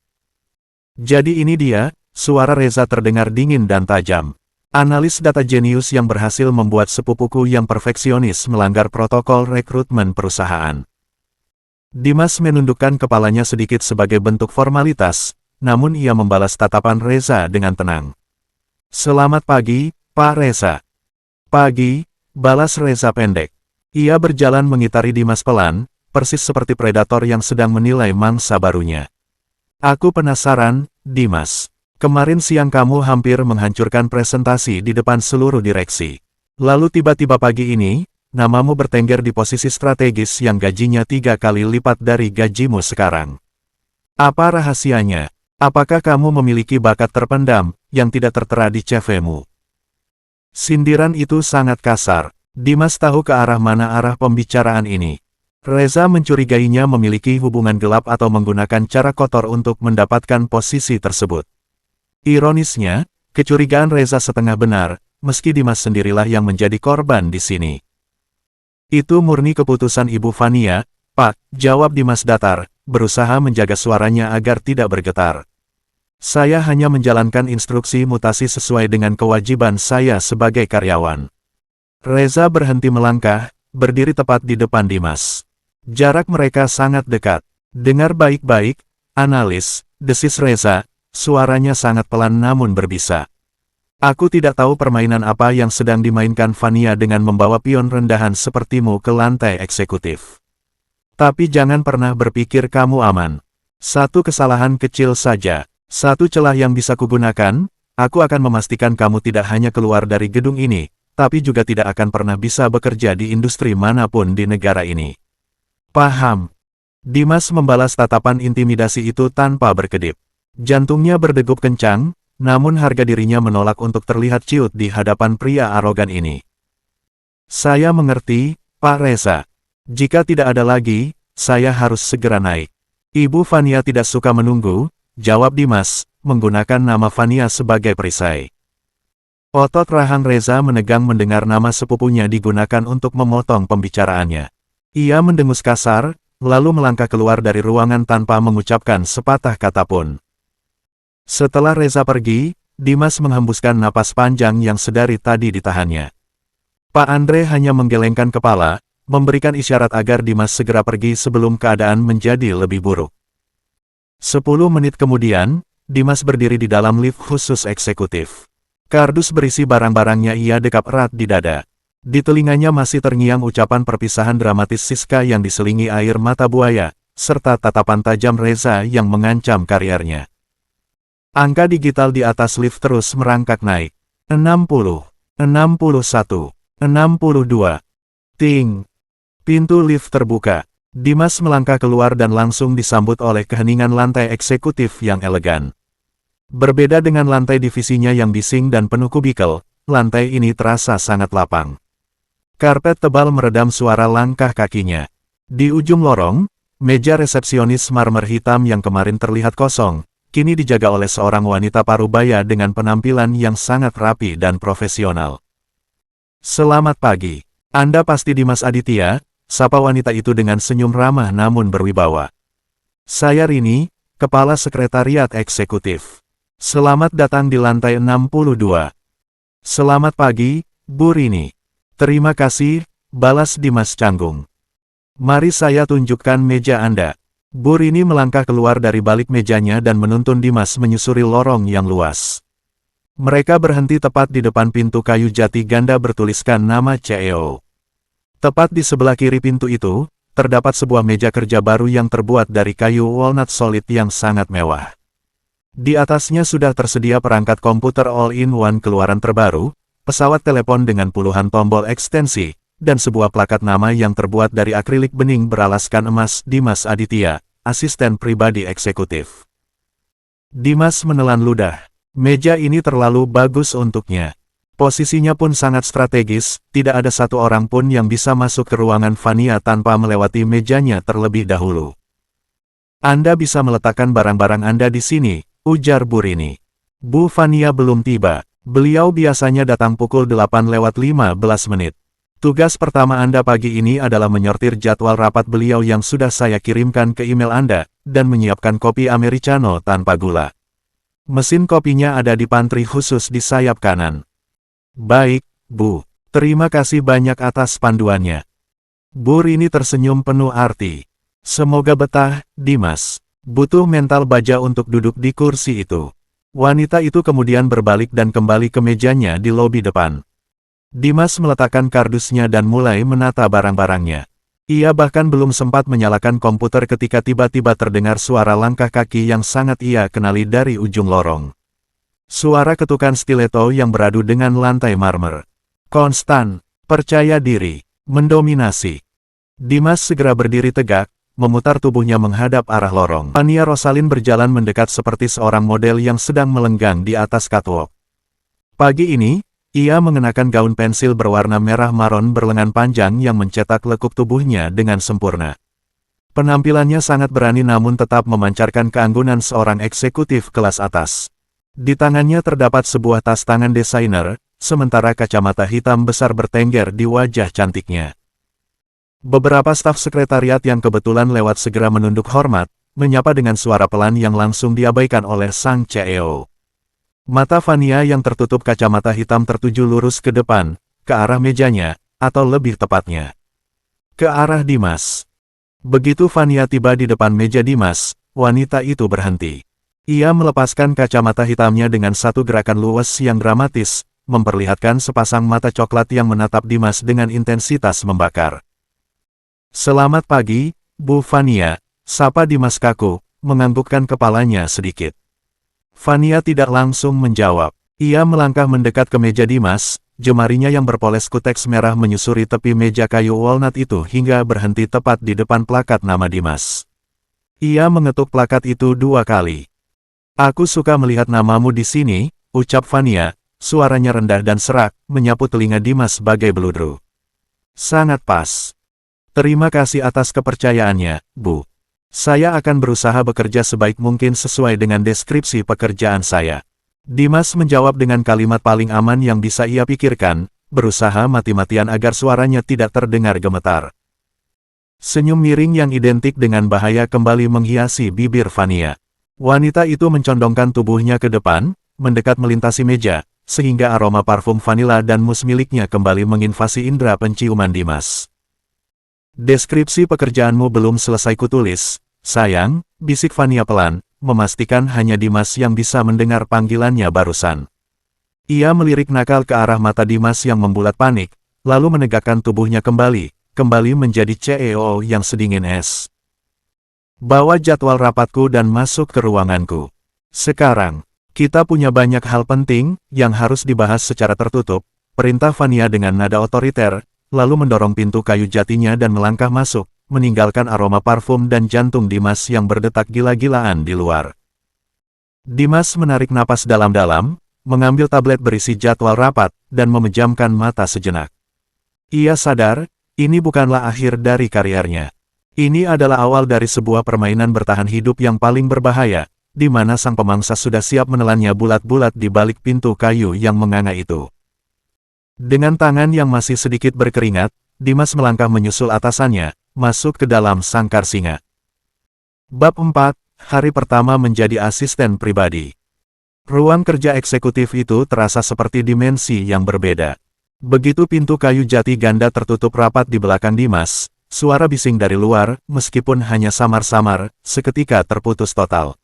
Jadi ini dia, suara Reza terdengar dingin dan tajam. Analis data jenius yang berhasil membuat sepupuku yang perfeksionis melanggar protokol rekrutmen perusahaan. Dimas menundukkan kepalanya sedikit sebagai bentuk formalitas, namun ia membalas tatapan Reza dengan tenang. Selamat pagi, Pak Reza. Pagi, balas Reza pendek. Ia berjalan mengitari Dimas pelan, persis seperti predator yang sedang menilai mangsa barunya. Aku penasaran, Dimas. Kemarin siang kamu hampir menghancurkan presentasi di depan seluruh direksi. Lalu tiba-tiba pagi ini, namamu bertengger di posisi strategis yang gajinya 3 kali lipat dari gajimu sekarang. Apa rahasianya? Apakah kamu memiliki bakat terpendam, yang tidak tertera di CV-mu? Sindiran itu sangat kasar. Dimas tahu ke arah mana arah pembicaraan ini. Reza mencurigainya memiliki hubungan gelap atau menggunakan cara kotor untuk mendapatkan posisi tersebut. Ironisnya, kecurigaan Reza setengah benar, meski Dimas sendirilah yang menjadi korban di sini. Itu murni keputusan Ibu Fania, Pak, jawab Dimas datar, berusaha menjaga suaranya agar tidak bergetar. Saya hanya menjalankan instruksi mutasi sesuai dengan kewajiban saya sebagai karyawan. Reza berhenti melangkah, berdiri tepat di depan Dimas. Jarak mereka sangat dekat. Dengar baik-baik, analis, desis Reza, suaranya sangat pelan namun berbisa. Aku tidak tahu permainan apa yang sedang dimainkan Fania dengan membawa pion rendahan sepertimu ke lantai eksekutif. Tapi jangan pernah berpikir kamu aman. Satu kesalahan kecil saja, satu celah yang bisa kugunakan, aku akan memastikan kamu tidak hanya keluar dari gedung ini, tapi juga tidak akan pernah bisa bekerja di industri manapun di negara ini. Paham? Dimas membalas tatapan intimidasi itu tanpa berkedip. Jantungnya berdegup kencang, namun harga dirinya menolak untuk terlihat ciut di hadapan pria arogan ini. Saya mengerti, Pak Reza. Jika tidak ada lagi, saya harus segera naik. Ibu Fania tidak suka menunggu, jawab Dimas, menggunakan nama Fania sebagai perisai. Otot rahang Reza menegang mendengar nama sepupunya digunakan untuk memotong pembicaraannya. Ia mendengus kasar, lalu melangkah keluar dari ruangan tanpa mengucapkan sepatah kata pun. Setelah Reza pergi, Dimas menghembuskan napas panjang yang sedari tadi ditahannya. Pak Andre hanya menggelengkan kepala, memberikan isyarat agar Dimas segera pergi sebelum keadaan menjadi lebih buruk. 10 menit kemudian, Dimas berdiri di dalam lift khusus eksekutif. Kardus berisi barang-barangnya ia dekap erat di dada. Di telinganya masih terngiang ucapan perpisahan dramatis Siska yang diselingi air mata buaya, serta tatapan tajam Reza yang mengancam karirnya. Angka digital di atas lift terus merangkak naik. 60, 61, 62. Ting! Pintu lift terbuka. Dimas melangkah keluar dan langsung disambut oleh keheningan lantai eksekutif yang elegan. Berbeda dengan lantai divisinya yang bising dan penuh kubikel, lantai ini terasa sangat lapang. Karpet tebal meredam suara langkah kakinya. Di ujung lorong, meja resepsionis marmer hitam yang kemarin terlihat kosong, kini dijaga oleh seorang wanita parubaya dengan penampilan yang sangat rapi dan profesional. Selamat pagi. Anda pasti Dimas Aditya, sapa wanita itu dengan senyum ramah namun berwibawa. Saya Rini, Kepala Sekretariat Eksekutif. Selamat datang di lantai 62. Selamat pagi, Bu Rini. Terima kasih, balas Dimas canggung. Mari saya tunjukkan meja Anda. Bu Rini melangkah keluar dari balik mejanya dan menuntun Dimas menyusuri lorong yang luas. Mereka berhenti tepat di depan pintu kayu jati ganda bertuliskan nama CEO. Tepat di sebelah kiri pintu itu, terdapat sebuah meja kerja baru yang terbuat dari kayu walnut solid yang sangat mewah. Di atasnya sudah tersedia perangkat komputer all-in-one keluaran terbaru, pesawat telepon dengan puluhan tombol ekstensi, dan sebuah plakat nama yang terbuat dari akrilik bening beralaskan emas Dimas Aditya, asisten pribadi eksekutif. Dimas menelan ludah. Meja ini terlalu bagus untuknya. Posisinya pun sangat strategis, tidak ada satu orang pun yang bisa masuk ke ruangan Fania tanpa melewati mejanya terlebih dahulu. Anda bisa meletakkan barang-barang Anda di sini, ujar Bu Rini. Bu Fania belum tiba. Beliau biasanya datang pukul 8:15. Tugas pertama Anda pagi ini adalah menyortir jadwal rapat beliau yang sudah saya kirimkan ke email Anda, dan menyiapkan kopi americano tanpa gula. Mesin kopinya ada di pantry khusus di sayap kanan. Baik, Bu. Terima kasih banyak atas panduannya. Bu Rini tersenyum penuh arti. Semoga betah, Dimas. Butuh mental baja untuk duduk di kursi itu. Wanita itu kemudian berbalik dan kembali ke mejanya di lobi depan. Dimas meletakkan kardusnya dan mulai menata barang-barangnya. Ia bahkan belum sempat menyalakan komputer ketika tiba-tiba terdengar suara langkah kaki yang sangat ia kenali dari ujung lorong. Suara ketukan stiletto yang beradu dengan lantai marmer. Konstan, percaya diri, mendominasi. Dimas segera berdiri tegak, memutar tubuhnya menghadap arah lorong. Fania Rosalind berjalan mendekat seperti seorang model yang sedang melenggang di atas catwalk. Pagi ini, ia mengenakan gaun pensil berwarna merah maron berlengan panjang yang mencetak lekuk tubuhnya dengan sempurna. Penampilannya sangat berani namun tetap memancarkan keanggunan seorang eksekutif kelas atas. Di tangannya terdapat sebuah tas tangan desainer, sementara kacamata hitam besar bertengger di wajah cantiknya. Beberapa staf sekretariat yang kebetulan lewat segera menunduk hormat, menyapa dengan suara pelan yang langsung diabaikan oleh sang CEO. Mata Fania yang tertutup kacamata hitam tertuju lurus ke depan, ke arah mejanya, atau lebih tepatnya, ke arah Dimas. Begitu Fania tiba di depan meja Dimas, wanita itu berhenti. Ia melepaskan kacamata hitamnya dengan satu gerakan luwes yang dramatis, memperlihatkan sepasang mata coklat yang menatap Dimas dengan intensitas membakar. Selamat pagi, Bu Fania, sapa Dimas kaku, menganggukkan kepalanya sedikit. Fania tidak langsung menjawab. Ia melangkah mendekat ke meja Dimas, jemarinya yang berpoles kuteks merah menyusuri tepi meja kayu walnut itu hingga berhenti tepat di depan plakat nama Dimas. Ia mengetuk plakat itu 2 kali. Aku suka melihat namamu di sini, ucap Fania, suaranya rendah dan serak, menyapu telinga Dimas sebagai beludru. Sangat pas. Terima kasih atas kepercayaannya, Bu. Saya akan berusaha bekerja sebaik mungkin sesuai dengan deskripsi pekerjaan saya. Dimas menjawab dengan kalimat paling aman yang bisa ia pikirkan, berusaha mati-matian agar suaranya tidak terdengar gemetar. Senyum miring yang identik dengan bahaya kembali menghiasi bibir Fania. Wanita itu mencondongkan tubuhnya ke depan, mendekat melintasi meja, sehingga aroma parfum vanila dan mus miliknya kembali menginvasi indera penciuman Dimas. Deskripsi pekerjaanmu belum selesai kutulis, sayang, bisik Fania pelan, memastikan hanya Dimas yang bisa mendengar panggilannya barusan. Ia melirik nakal ke arah mata Dimas yang membulat panik, lalu menegakkan tubuhnya kembali menjadi CEO yang sedingin es. Bawa jadwal rapatku dan masuk ke ruanganku. Sekarang, kita punya banyak hal penting yang harus dibahas secara tertutup, perintah Fania dengan nada otoriter, lalu mendorong pintu kayu jatinya dan melangkah masuk, meninggalkan aroma parfum dan jantung Dimas yang berdetak gila-gilaan di luar. Dimas menarik napas dalam-dalam, mengambil tablet berisi jadwal rapat, dan memejamkan mata sejenak. Ia sadar, ini bukanlah akhir dari karirnya. Ini adalah awal dari sebuah permainan bertahan hidup yang paling berbahaya, di mana sang pemangsa sudah siap menelannya bulat-bulat di balik pintu kayu yang menganga itu. Dengan tangan yang masih sedikit berkeringat, Dimas melangkah menyusul atasannya, masuk ke dalam sangkar singa. Bab 4, hari pertama menjadi asisten pribadi. Ruang kerja eksekutif itu terasa seperti dimensi yang berbeda. Begitu pintu kayu jati ganda tertutup rapat di belakang Dimas, suara bising dari luar, meskipun hanya samar-samar, seketika terputus total.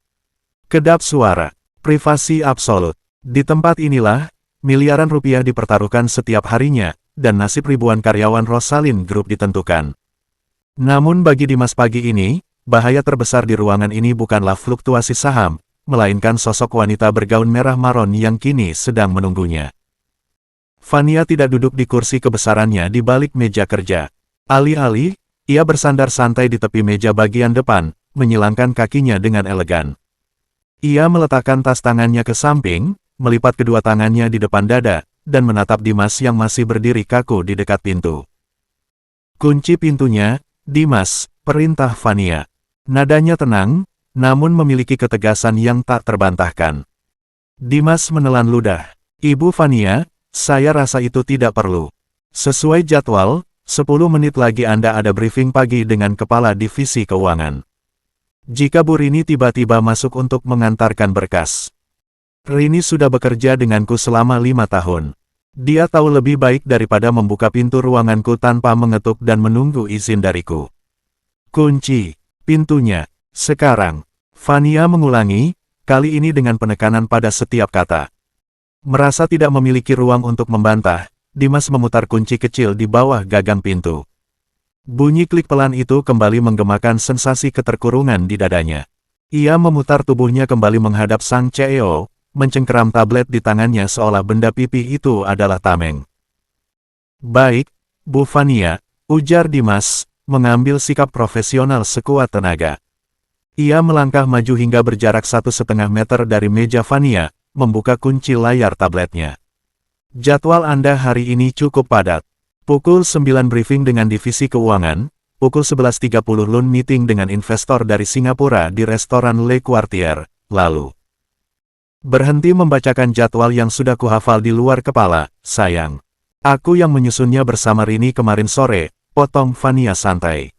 Kedap suara, privasi absolut. Di tempat inilah, miliaran rupiah dipertaruhkan setiap harinya, dan nasib ribuan karyawan Rosalind Group ditentukan. Namun bagi Dimas pagi ini, bahaya terbesar di ruangan ini bukanlah fluktuasi saham, melainkan sosok wanita bergaun merah maron yang kini sedang menunggunya. Fania tidak duduk di kursi kebesarannya di balik meja kerja. Alih-alih, ia bersandar santai di tepi meja bagian depan, menyilangkan kakinya dengan elegan. Ia meletakkan tas tangannya ke samping, melipat kedua tangannya di depan dada, dan menatap Dimas yang masih berdiri kaku di dekat pintu. Kunci pintunya, Dimas, perintah Fania. Nadanya tenang, namun memiliki ketegasan yang tak terbantahkan. Dimas menelan ludah. Ibu Fania, saya rasa itu tidak perlu. Sesuai jadwal, 10 menit lagi Anda ada briefing pagi dengan Kepala Divisi Keuangan. Jika Bu Rini tiba-tiba masuk untuk mengantarkan berkas. Rini sudah bekerja denganku selama 5 tahun. Dia tahu lebih baik daripada membuka pintu ruanganku tanpa mengetuk dan menunggu izin dariku. Kunci pintunya. Sekarang. Fania mengulangi, kali ini dengan penekanan pada setiap kata. Merasa tidak memiliki ruang untuk membantah, Dimas memutar kunci kecil di bawah gagang pintu. Bunyi klik pelan itu kembali menggemakan sensasi keterkurungan di dadanya. Ia memutar tubuhnya kembali menghadap sang CEO, mencengkeram tablet di tangannya seolah benda pipih itu adalah tameng. Baik, Bu Fania, ujar Dimas, mengambil sikap profesional sekuat tenaga. Ia melangkah maju hingga berjarak 1,5 meter dari meja Fania, membuka kunci layar tabletnya. Jadwal Anda hari ini cukup padat. Pukul 9 briefing dengan Divisi Keuangan, pukul 11.30 loan meeting dengan investor dari Singapura di restoran Le Quartier, lalu. Berhenti membacakan jadwal yang sudah kuhafal di luar kepala, sayang. Aku yang menyusunnya bersama Rini kemarin sore, potong Fania santai.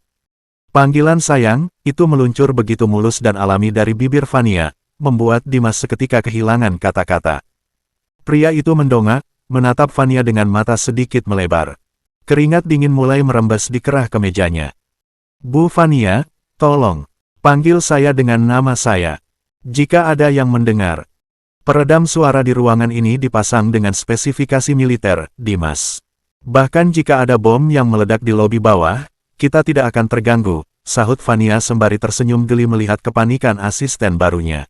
Panggilan sayang, itu meluncur begitu mulus dan alami dari bibir Fania, membuat Dimas seketika kehilangan kata-kata. Pria itu mendongak, menatap Fania dengan mata sedikit melebar. Keringat dingin mulai merembes di kerah kemejanya. Bu Fania, tolong, panggil saya dengan nama saya. Jika ada yang mendengar. Peredam suara di ruangan ini dipasang dengan spesifikasi militer, Dimas. Bahkan jika ada bom yang meledak di lobi bawah, kita tidak akan terganggu, sahut Fania sembari tersenyum geli melihat kepanikan asisten barunya.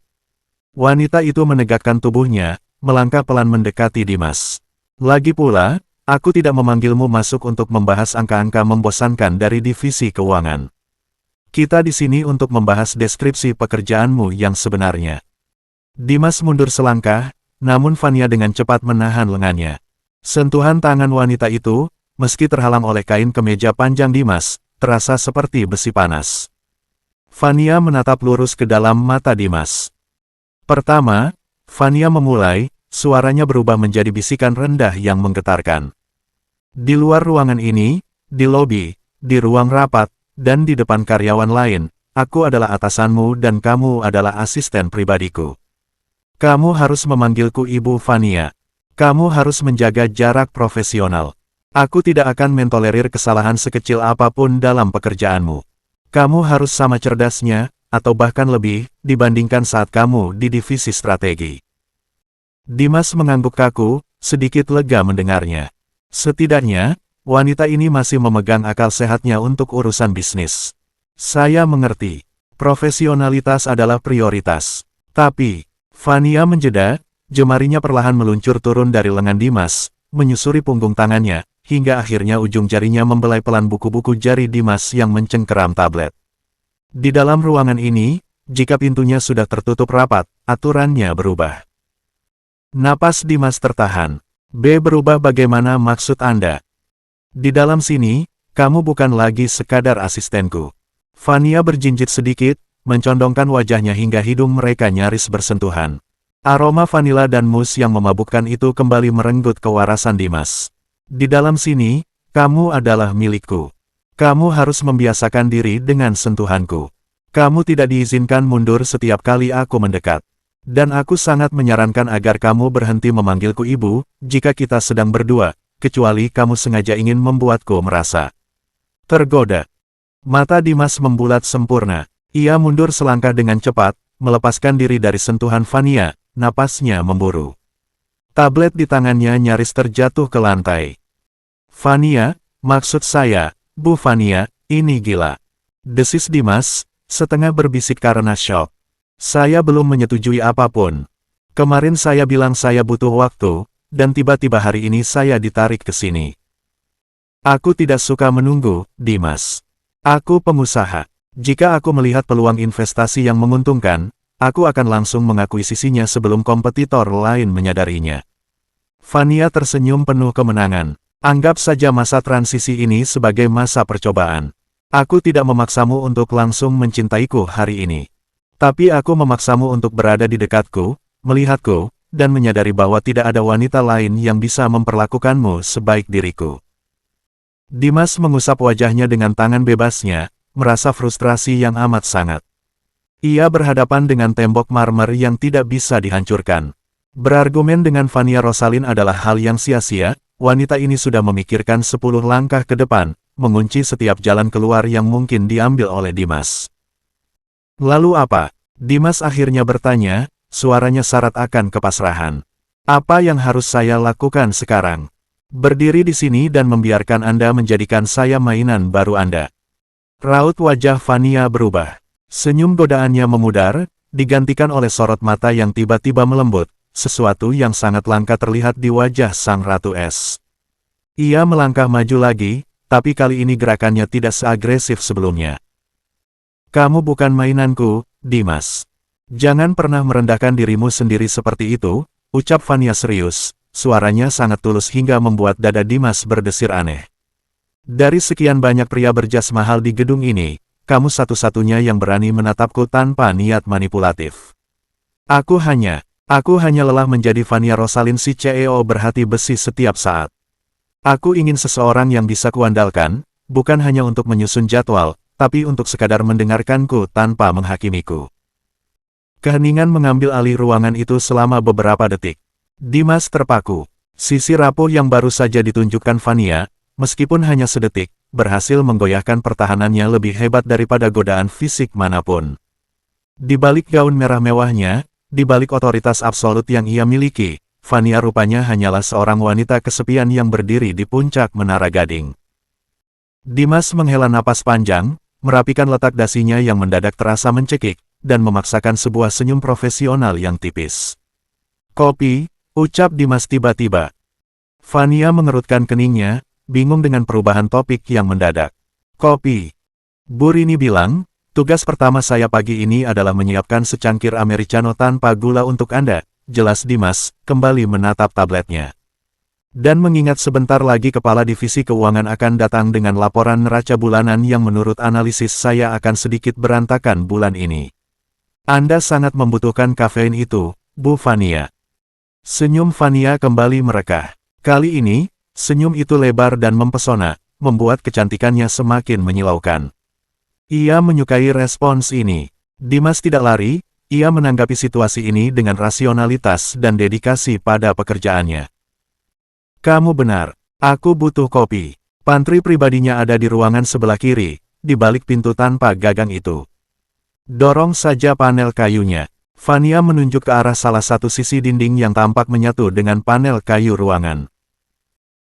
Wanita itu menegakkan tubuhnya, melangkah pelan mendekati Dimas. Lagi pula, aku tidak memanggilmu masuk untuk membahas angka-angka membosankan dari Divisi Keuangan. Kita di sini untuk membahas deskripsi pekerjaanmu yang sebenarnya. Dimas mundur selangkah, namun Fania dengan cepat menahan lengannya. Sentuhan tangan wanita itu, meski terhalang oleh kain kemeja panjang Dimas, terasa seperti besi panas. Fania menatap lurus ke dalam mata Dimas. Pertama, Fania memulai, suaranya berubah menjadi bisikan rendah yang menggetarkan. Di luar ruangan ini, di lobi, di ruang rapat, dan di depan karyawan lain, aku adalah atasanmu dan kamu adalah asisten pribadiku. Kamu harus memanggilku Ibu Fania. Kamu harus menjaga jarak profesional. Aku tidak akan mentolerir kesalahan sekecil apapun dalam pekerjaanmu. Kamu harus sama cerdasnya, atau bahkan lebih, dibandingkan saat kamu di divisi strategi. Dimas mengangguk kaku, sedikit lega mendengarnya. Setidaknya, wanita ini masih memegang akal sehatnya untuk urusan bisnis. Saya mengerti. Profesionalitas adalah prioritas. Tapi, Fania menjeda, jemarinya perlahan meluncur turun dari lengan Dimas, menyusuri punggung tangannya, hingga akhirnya ujung jarinya membelai pelan buku-buku jari Dimas yang mencengkeram tablet. Di dalam ruangan ini, jika pintunya sudah tertutup rapat, aturannya berubah. Napas Dimas tertahan. B berubah bagaimana maksud Anda? Di dalam sini, kamu bukan lagi sekadar asistenku. Fania berjinjit sedikit, mencondongkan wajahnya hingga hidung mereka nyaris bersentuhan. Aroma vanila dan mus yang memabukkan itu kembali merenggut kewarasan Dimas. Di dalam sini, kamu adalah milikku. Kamu harus membiasakan diri dengan sentuhanku. Kamu tidak diizinkan mundur setiap kali aku mendekat. Dan aku sangat menyarankan agar kamu berhenti memanggilku ibu, jika kita sedang berdua, kecuali kamu sengaja ingin membuatku merasa tergoda. Mata Dimas membulat sempurna. Ia mundur selangkah dengan cepat, melepaskan diri dari sentuhan Fania, napasnya memburu. Tablet di tangannya nyaris terjatuh ke lantai. Fania, maksud saya, Bu Fania, ini gila. Desis Dimas, setengah berbisik karena syok. Saya belum menyetujui apapun. Kemarin saya bilang saya butuh waktu, dan tiba-tiba hari ini saya ditarik ke sini. Aku tidak suka menunggu, Dimas. Aku pengusaha. Jika aku melihat peluang investasi yang menguntungkan, aku akan langsung mengakuisisinya sebelum kompetitor lain menyadarinya. Fania tersenyum penuh kemenangan. Anggap saja masa transisi ini sebagai masa percobaan. Aku tidak memaksamu untuk langsung mencintaiku hari ini. Tapi aku memaksamu untuk berada di dekatku, melihatku, dan menyadari bahwa tidak ada wanita lain yang bisa memperlakukanmu sebaik diriku. Dimas mengusap wajahnya dengan tangan bebasnya, merasa frustrasi yang amat sangat. Ia berhadapan dengan tembok marmer yang tidak bisa dihancurkan. Berargumen dengan Fania Rosalind adalah hal yang sia-sia, wanita ini sudah memikirkan 10 langkah ke depan, mengunci setiap jalan keluar yang mungkin diambil oleh Dimas. Lalu apa? Dimas akhirnya bertanya, suaranya syarat akan kepasrahan. Apa yang harus saya lakukan sekarang? Berdiri di sini dan membiarkan Anda menjadikan saya mainan baru Anda. Raut wajah Fania berubah. Senyum godaannya memudar, digantikan oleh sorot mata yang tiba-tiba melembut, sesuatu yang sangat langka terlihat di wajah sang Ratu Es. Ia melangkah maju lagi, tapi kali ini gerakannya tidak seagresif sebelumnya. Kamu bukan mainanku, Dimas. Jangan pernah merendahkan dirimu sendiri seperti itu, ucap Fania serius. Suaranya sangat tulus hingga membuat dada Dimas berdesir aneh. Dari sekian banyak pria berjas mahal di gedung ini, kamu satu-satunya yang berani menatapku tanpa niat manipulatif. Aku hanya lelah menjadi Fania Rosalind si CEO berhati besi setiap saat. Aku ingin seseorang yang bisa kuandalkan, bukan hanya untuk menyusun jadwal, tapi untuk sekadar mendengarkanku tanpa menghakimiku. Keheningan mengambil alih ruangan itu selama beberapa detik. Dimas terpaku. Sisi rapuh yang baru saja ditunjukkan Fania, meskipun hanya sedetik, berhasil menggoyahkan pertahanannya lebih hebat daripada godaan fisik manapun. Di balik gaun merah mewahnya, di balik otoritas absolut yang ia miliki, Fania rupanya hanyalah seorang wanita kesepian yang berdiri di puncak menara gading. Dimas menghela napas panjang, merapikan letak dasinya yang mendadak terasa mencekik, dan memaksakan sebuah senyum profesional yang tipis. Kopi, ucap Dimas tiba-tiba. Fania mengerutkan keningnya, bingung dengan perubahan topik yang mendadak. Kopi. Bu Rini bilang, tugas pertama saya pagi ini adalah menyiapkan secangkir americano tanpa gula untuk Anda. Jelas Dimas, kembali menatap tabletnya. Dan mengingat sebentar lagi Kepala Divisi Keuangan akan datang dengan laporan neraca bulanan yang menurut analisis saya akan sedikit berantakan bulan ini. Anda sangat membutuhkan kafein itu, Bu Fania. Senyum Fania kembali merekah. Kali ini, senyum itu lebar dan mempesona, membuat kecantikannya semakin menyilaukan. Ia menyukai respons ini. Dimas tidak lari, ia menanggapi situasi ini dengan rasionalitas dan dedikasi pada pekerjaannya. Kamu benar, aku butuh kopi. Pantry pribadinya ada di ruangan sebelah kiri, di balik pintu tanpa gagang itu. Dorong saja panel kayunya. Fania menunjuk ke arah salah satu sisi dinding yang tampak menyatu dengan panel kayu ruangan.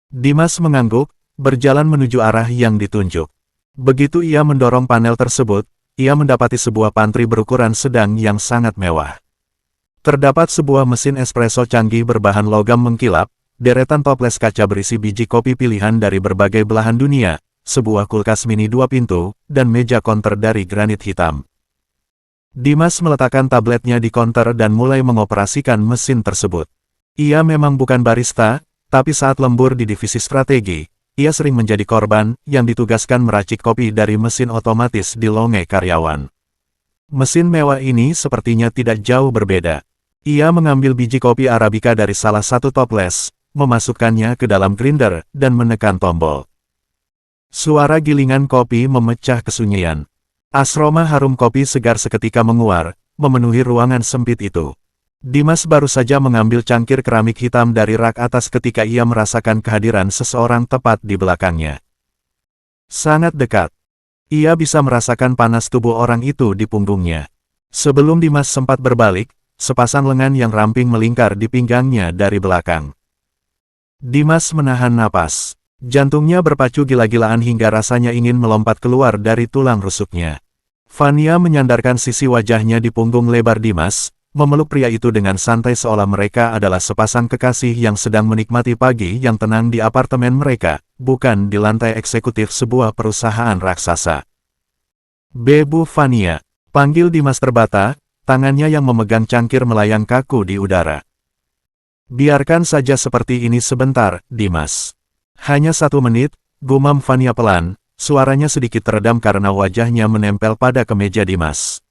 Dimas mengangguk, berjalan menuju arah yang ditunjuk. Begitu ia mendorong panel tersebut, ia mendapati sebuah pantry berukuran sedang yang sangat mewah. Terdapat sebuah mesin espresso canggih berbahan logam mengkilap, deretan toples kaca berisi biji kopi pilihan dari berbagai belahan dunia, sebuah kulkas mini 2 pintu, dan meja konter dari granit hitam. Dimas meletakkan tabletnya di konter dan mulai mengoperasikan mesin tersebut. Ia memang bukan barista, tapi saat lembur di divisi strategi, ia sering menjadi korban yang ditugaskan meracik kopi dari mesin otomatis di longe karyawan. Mesin mewah ini sepertinya tidak jauh berbeda. Ia mengambil biji kopi Arabica dari salah satu toples, memasukkannya ke dalam grinder, dan menekan tombol. Suara gilingan kopi memecah kesunyian. Aroma harum kopi segar seketika menguar, memenuhi ruangan sempit itu. Dimas baru saja mengambil cangkir keramik hitam dari rak atas ketika ia merasakan kehadiran seseorang tepat di belakangnya. Sangat dekat. Ia bisa merasakan panas tubuh orang itu di punggungnya. Sebelum Dimas sempat berbalik, sepasang lengan yang ramping melingkar di pinggangnya dari belakang. Dimas menahan napas. Jantungnya berpacu gila-gilaan hingga rasanya ingin melompat keluar dari tulang rusuknya. Fania menyandarkan sisi wajahnya di punggung lebar Dimas, memeluk pria itu dengan santai seolah mereka adalah sepasang kekasih yang sedang menikmati pagi yang tenang di apartemen mereka, bukan di lantai eksekutif sebuah perusahaan raksasa. Bu Fania, panggil Dimas terbata, tangannya yang memegang cangkir melayang kaku di udara. Biarkan saja seperti ini sebentar, Dimas. Hanya 1 menit, gumam Fania pelan, suaranya sedikit teredam karena wajahnya menempel pada kemeja Dimas.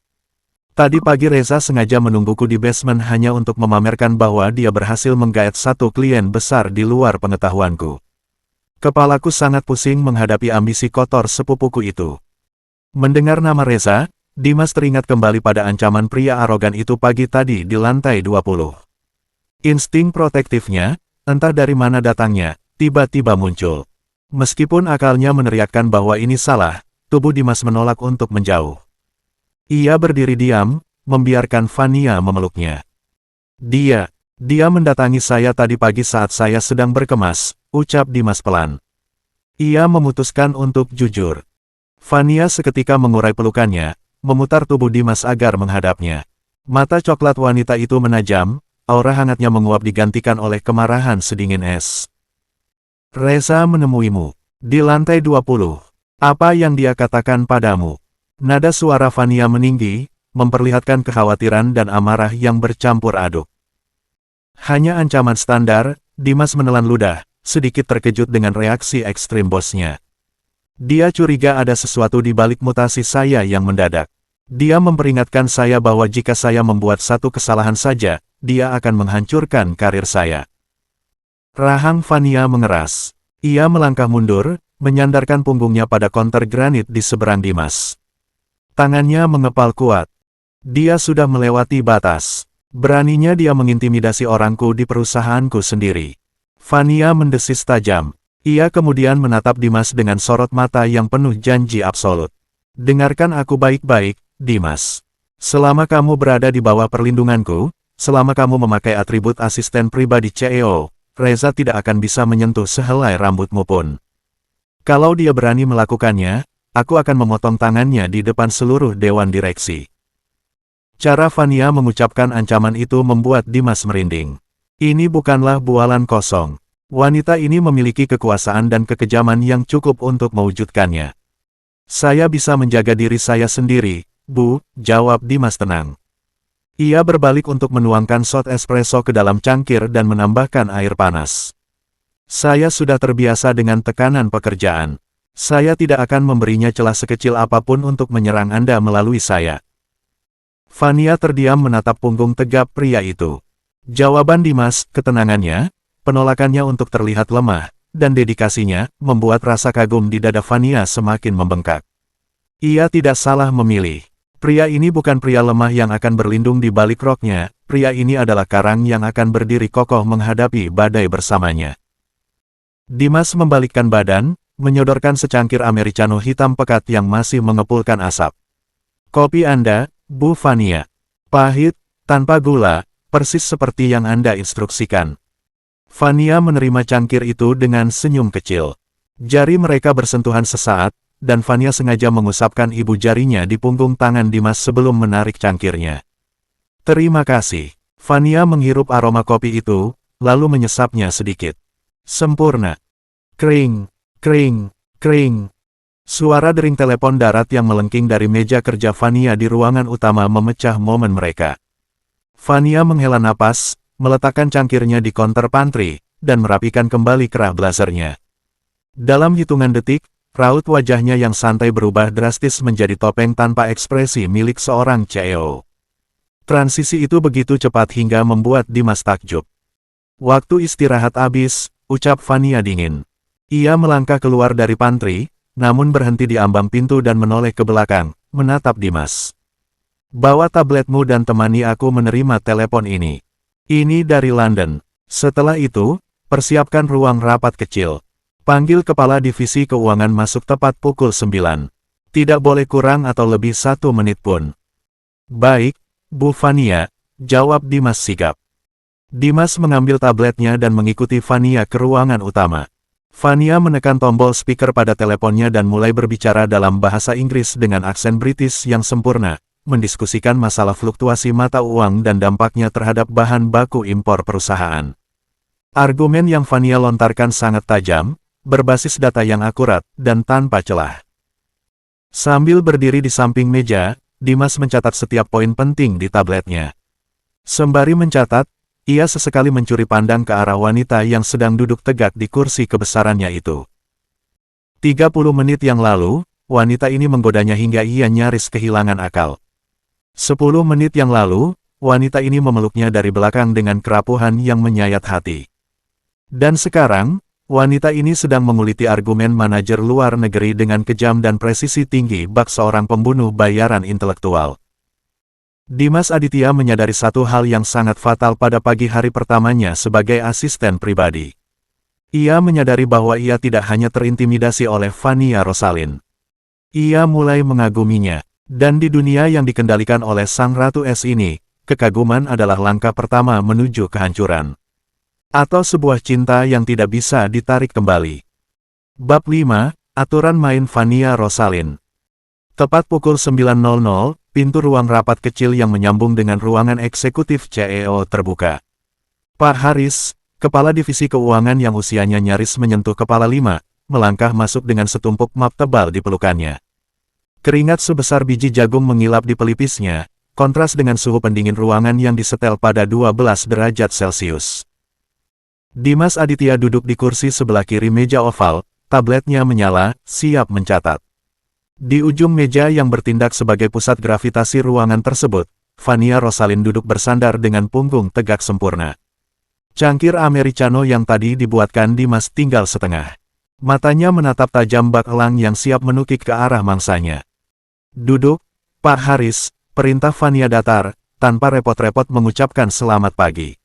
Tadi pagi Reza sengaja menungguku di basement hanya untuk memamerkan bahwa dia berhasil menggaet 1 klien besar di luar pengetahuanku. Kepalaku sangat pusing menghadapi ambisi kotor sepupuku itu. Mendengar nama Reza, Dimas teringat kembali pada ancaman pria arogan itu pagi tadi di lantai 20. Insting protektifnya, entah dari mana datangnya, tiba-tiba muncul. Meskipun akalnya meneriakkan bahwa ini salah, tubuh Dimas menolak untuk menjauh. Ia berdiri diam, membiarkan Fania memeluknya. Dia mendatangi saya tadi pagi saat saya sedang berkemas, ucap Dimas pelan. Ia memutuskan untuk jujur. Fania seketika mengurai pelukannya, memutar tubuh Dimas agar menghadapnya. Mata coklat wanita itu menajam, aura hangatnya menguap digantikan oleh kemarahan sedingin es. Reza menemuimu. Di lantai 20. Apa yang dia katakan padamu? Nada suara Fania meninggi, memperlihatkan kekhawatiran dan amarah yang bercampur aduk. Hanya ancaman standar, Dimas menelan ludah, sedikit terkejut dengan reaksi ekstrim bosnya. Dia curiga ada sesuatu di balik mutasi saya yang mendadak. Dia memperingatkan saya bahwa jika saya membuat satu kesalahan saja, dia akan menghancurkan karir saya. Rahang Fania mengeras. Ia melangkah mundur, menyandarkan punggungnya pada konter granit di seberang Dimas. Tangannya mengepal kuat. Dia sudah melewati batas. Beraninya dia mengintimidasi orangku di perusahaanku sendiri. Fania mendesis tajam. Ia kemudian menatap Dimas dengan sorot mata yang penuh janji absolut. Dengarkan aku baik-baik, Dimas. Selama kamu berada di bawah perlindunganku, selama kamu memakai atribut asisten pribadi CEO, Reza tidak akan bisa menyentuh sehelai rambutmu pun. Kalau dia berani melakukannya, aku akan memotong tangannya di depan seluruh dewan direksi. Cara Fania mengucapkan ancaman itu membuat Dimas merinding. Ini bukanlah bualan kosong. Wanita ini memiliki kekuasaan dan kekejaman yang cukup untuk mewujudkannya. Saya bisa menjaga diri saya sendiri, Bu, jawab Dimas tenang. Ia berbalik untuk menuangkan shot espresso ke dalam cangkir dan menambahkan air panas. Saya sudah terbiasa dengan tekanan pekerjaan. Saya tidak akan memberinya celah sekecil apapun untuk menyerang Anda melalui saya. Fania terdiam menatap punggung tegap pria itu. Jawaban Dimas, ketenangannya, penolakannya untuk terlihat lemah, dan dedikasinya, membuat rasa kagum di dada Fania semakin membengkak. Ia tidak salah memilih. Pria ini bukan pria lemah yang akan berlindung di balik roknya, pria ini adalah karang yang akan berdiri kokoh menghadapi badai bersamanya. Dimas membalikkan badan, menyodorkan secangkir americano hitam pekat yang masih mengepulkan asap. Kopi Anda, Bu Fania. Pahit, tanpa gula, persis seperti yang Anda instruksikan. Fania menerima cangkir itu dengan senyum kecil. Jari mereka bersentuhan sesaat, dan Fania sengaja mengusapkan ibu jarinya di punggung tangan Dimas sebelum menarik cangkirnya. Terima kasih. Fania menghirup aroma kopi itu, lalu menyesapnya sedikit. Sempurna. Kring, kring, kring. Suara dering telepon darat yang melengking dari meja kerja Fania di ruangan utama memecah momen mereka. Fania menghela napas, meletakkan cangkirnya di konter pantry, dan merapikan kembali kerah blazernya. Dalam hitungan detik, raut wajahnya yang santai berubah drastis menjadi topeng tanpa ekspresi milik seorang CEO. Transisi itu begitu cepat hingga membuat Dimas takjub. Waktu istirahat habis, ucap Fania dingin. Ia melangkah keluar dari pantry, namun berhenti di ambang pintu dan menoleh ke belakang, menatap Dimas. Bawa tabletmu dan temani aku menerima telepon ini. Ini dari London. Setelah itu, persiapkan ruang rapat kecil. Panggil kepala divisi keuangan masuk tepat pukul 9. Tidak boleh kurang atau lebih 1 menit pun. Baik, Bu Fania, jawab Dimas sigap. Dimas mengambil tabletnya dan mengikuti Fania ke ruangan utama. Fania menekan tombol speaker pada teleponnya dan mulai berbicara dalam bahasa Inggris dengan aksen British yang sempurna, mendiskusikan masalah fluktuasi mata uang dan dampaknya terhadap bahan baku impor perusahaan. Argumen yang Fania lontarkan sangat tajam, berbasis data yang akurat, dan tanpa celah. Sambil berdiri di samping meja, Dimas mencatat setiap poin penting di tabletnya. Sembari mencatat, ia sesekali mencuri pandang ke arah wanita yang sedang duduk tegak di kursi kebesarannya itu. 30 menit yang lalu, wanita ini menggodanya hingga ia nyaris kehilangan akal. 10 menit yang lalu, wanita ini memeluknya dari belakang dengan kerapuhan yang menyayat hati. Dan sekarang, Wanita ini sedang menguliti argumen manajer luar negeri dengan kejam dan presisi tinggi bak seorang pembunuh bayaran intelektual. Dimas Aditya menyadari satu hal yang sangat fatal pada pagi hari pertamanya sebagai asisten pribadi. Ia menyadari bahwa ia tidak hanya terintimidasi oleh Fania Rosalind. Ia mulai mengaguminya. Dan di dunia yang dikendalikan oleh Sang Ratu Es ini, kekaguman adalah langkah pertama menuju kehancuran. Atau sebuah cinta yang tidak bisa ditarik kembali. Bab 5, Aturan Main Fania Rosalind. Tepat pukul 9.00, pintu ruang rapat kecil yang menyambung dengan ruangan eksekutif CEO terbuka. Pak Haris, kepala divisi keuangan yang usianya nyaris menyentuh kepala 5, melangkah masuk dengan setumpuk map tebal di pelukannya. Keringat sebesar biji jagung mengilap di pelipisnya, kontras dengan suhu pendingin ruangan yang disetel pada 12 derajat Celcius. Dimas Aditya duduk di kursi sebelah kiri meja oval, tabletnya menyala, siap mencatat. Di ujung meja yang bertindak sebagai pusat gravitasi ruangan tersebut, Fania Rosalind duduk bersandar dengan punggung tegak sempurna. Cangkir Americano yang tadi dibuatkan Dimas tinggal setengah. Matanya menatap tajam bak elang yang siap menukik ke arah mangsanya. Duduk, Pak Haris, perintah Fania datar, tanpa repot-repot mengucapkan selamat pagi.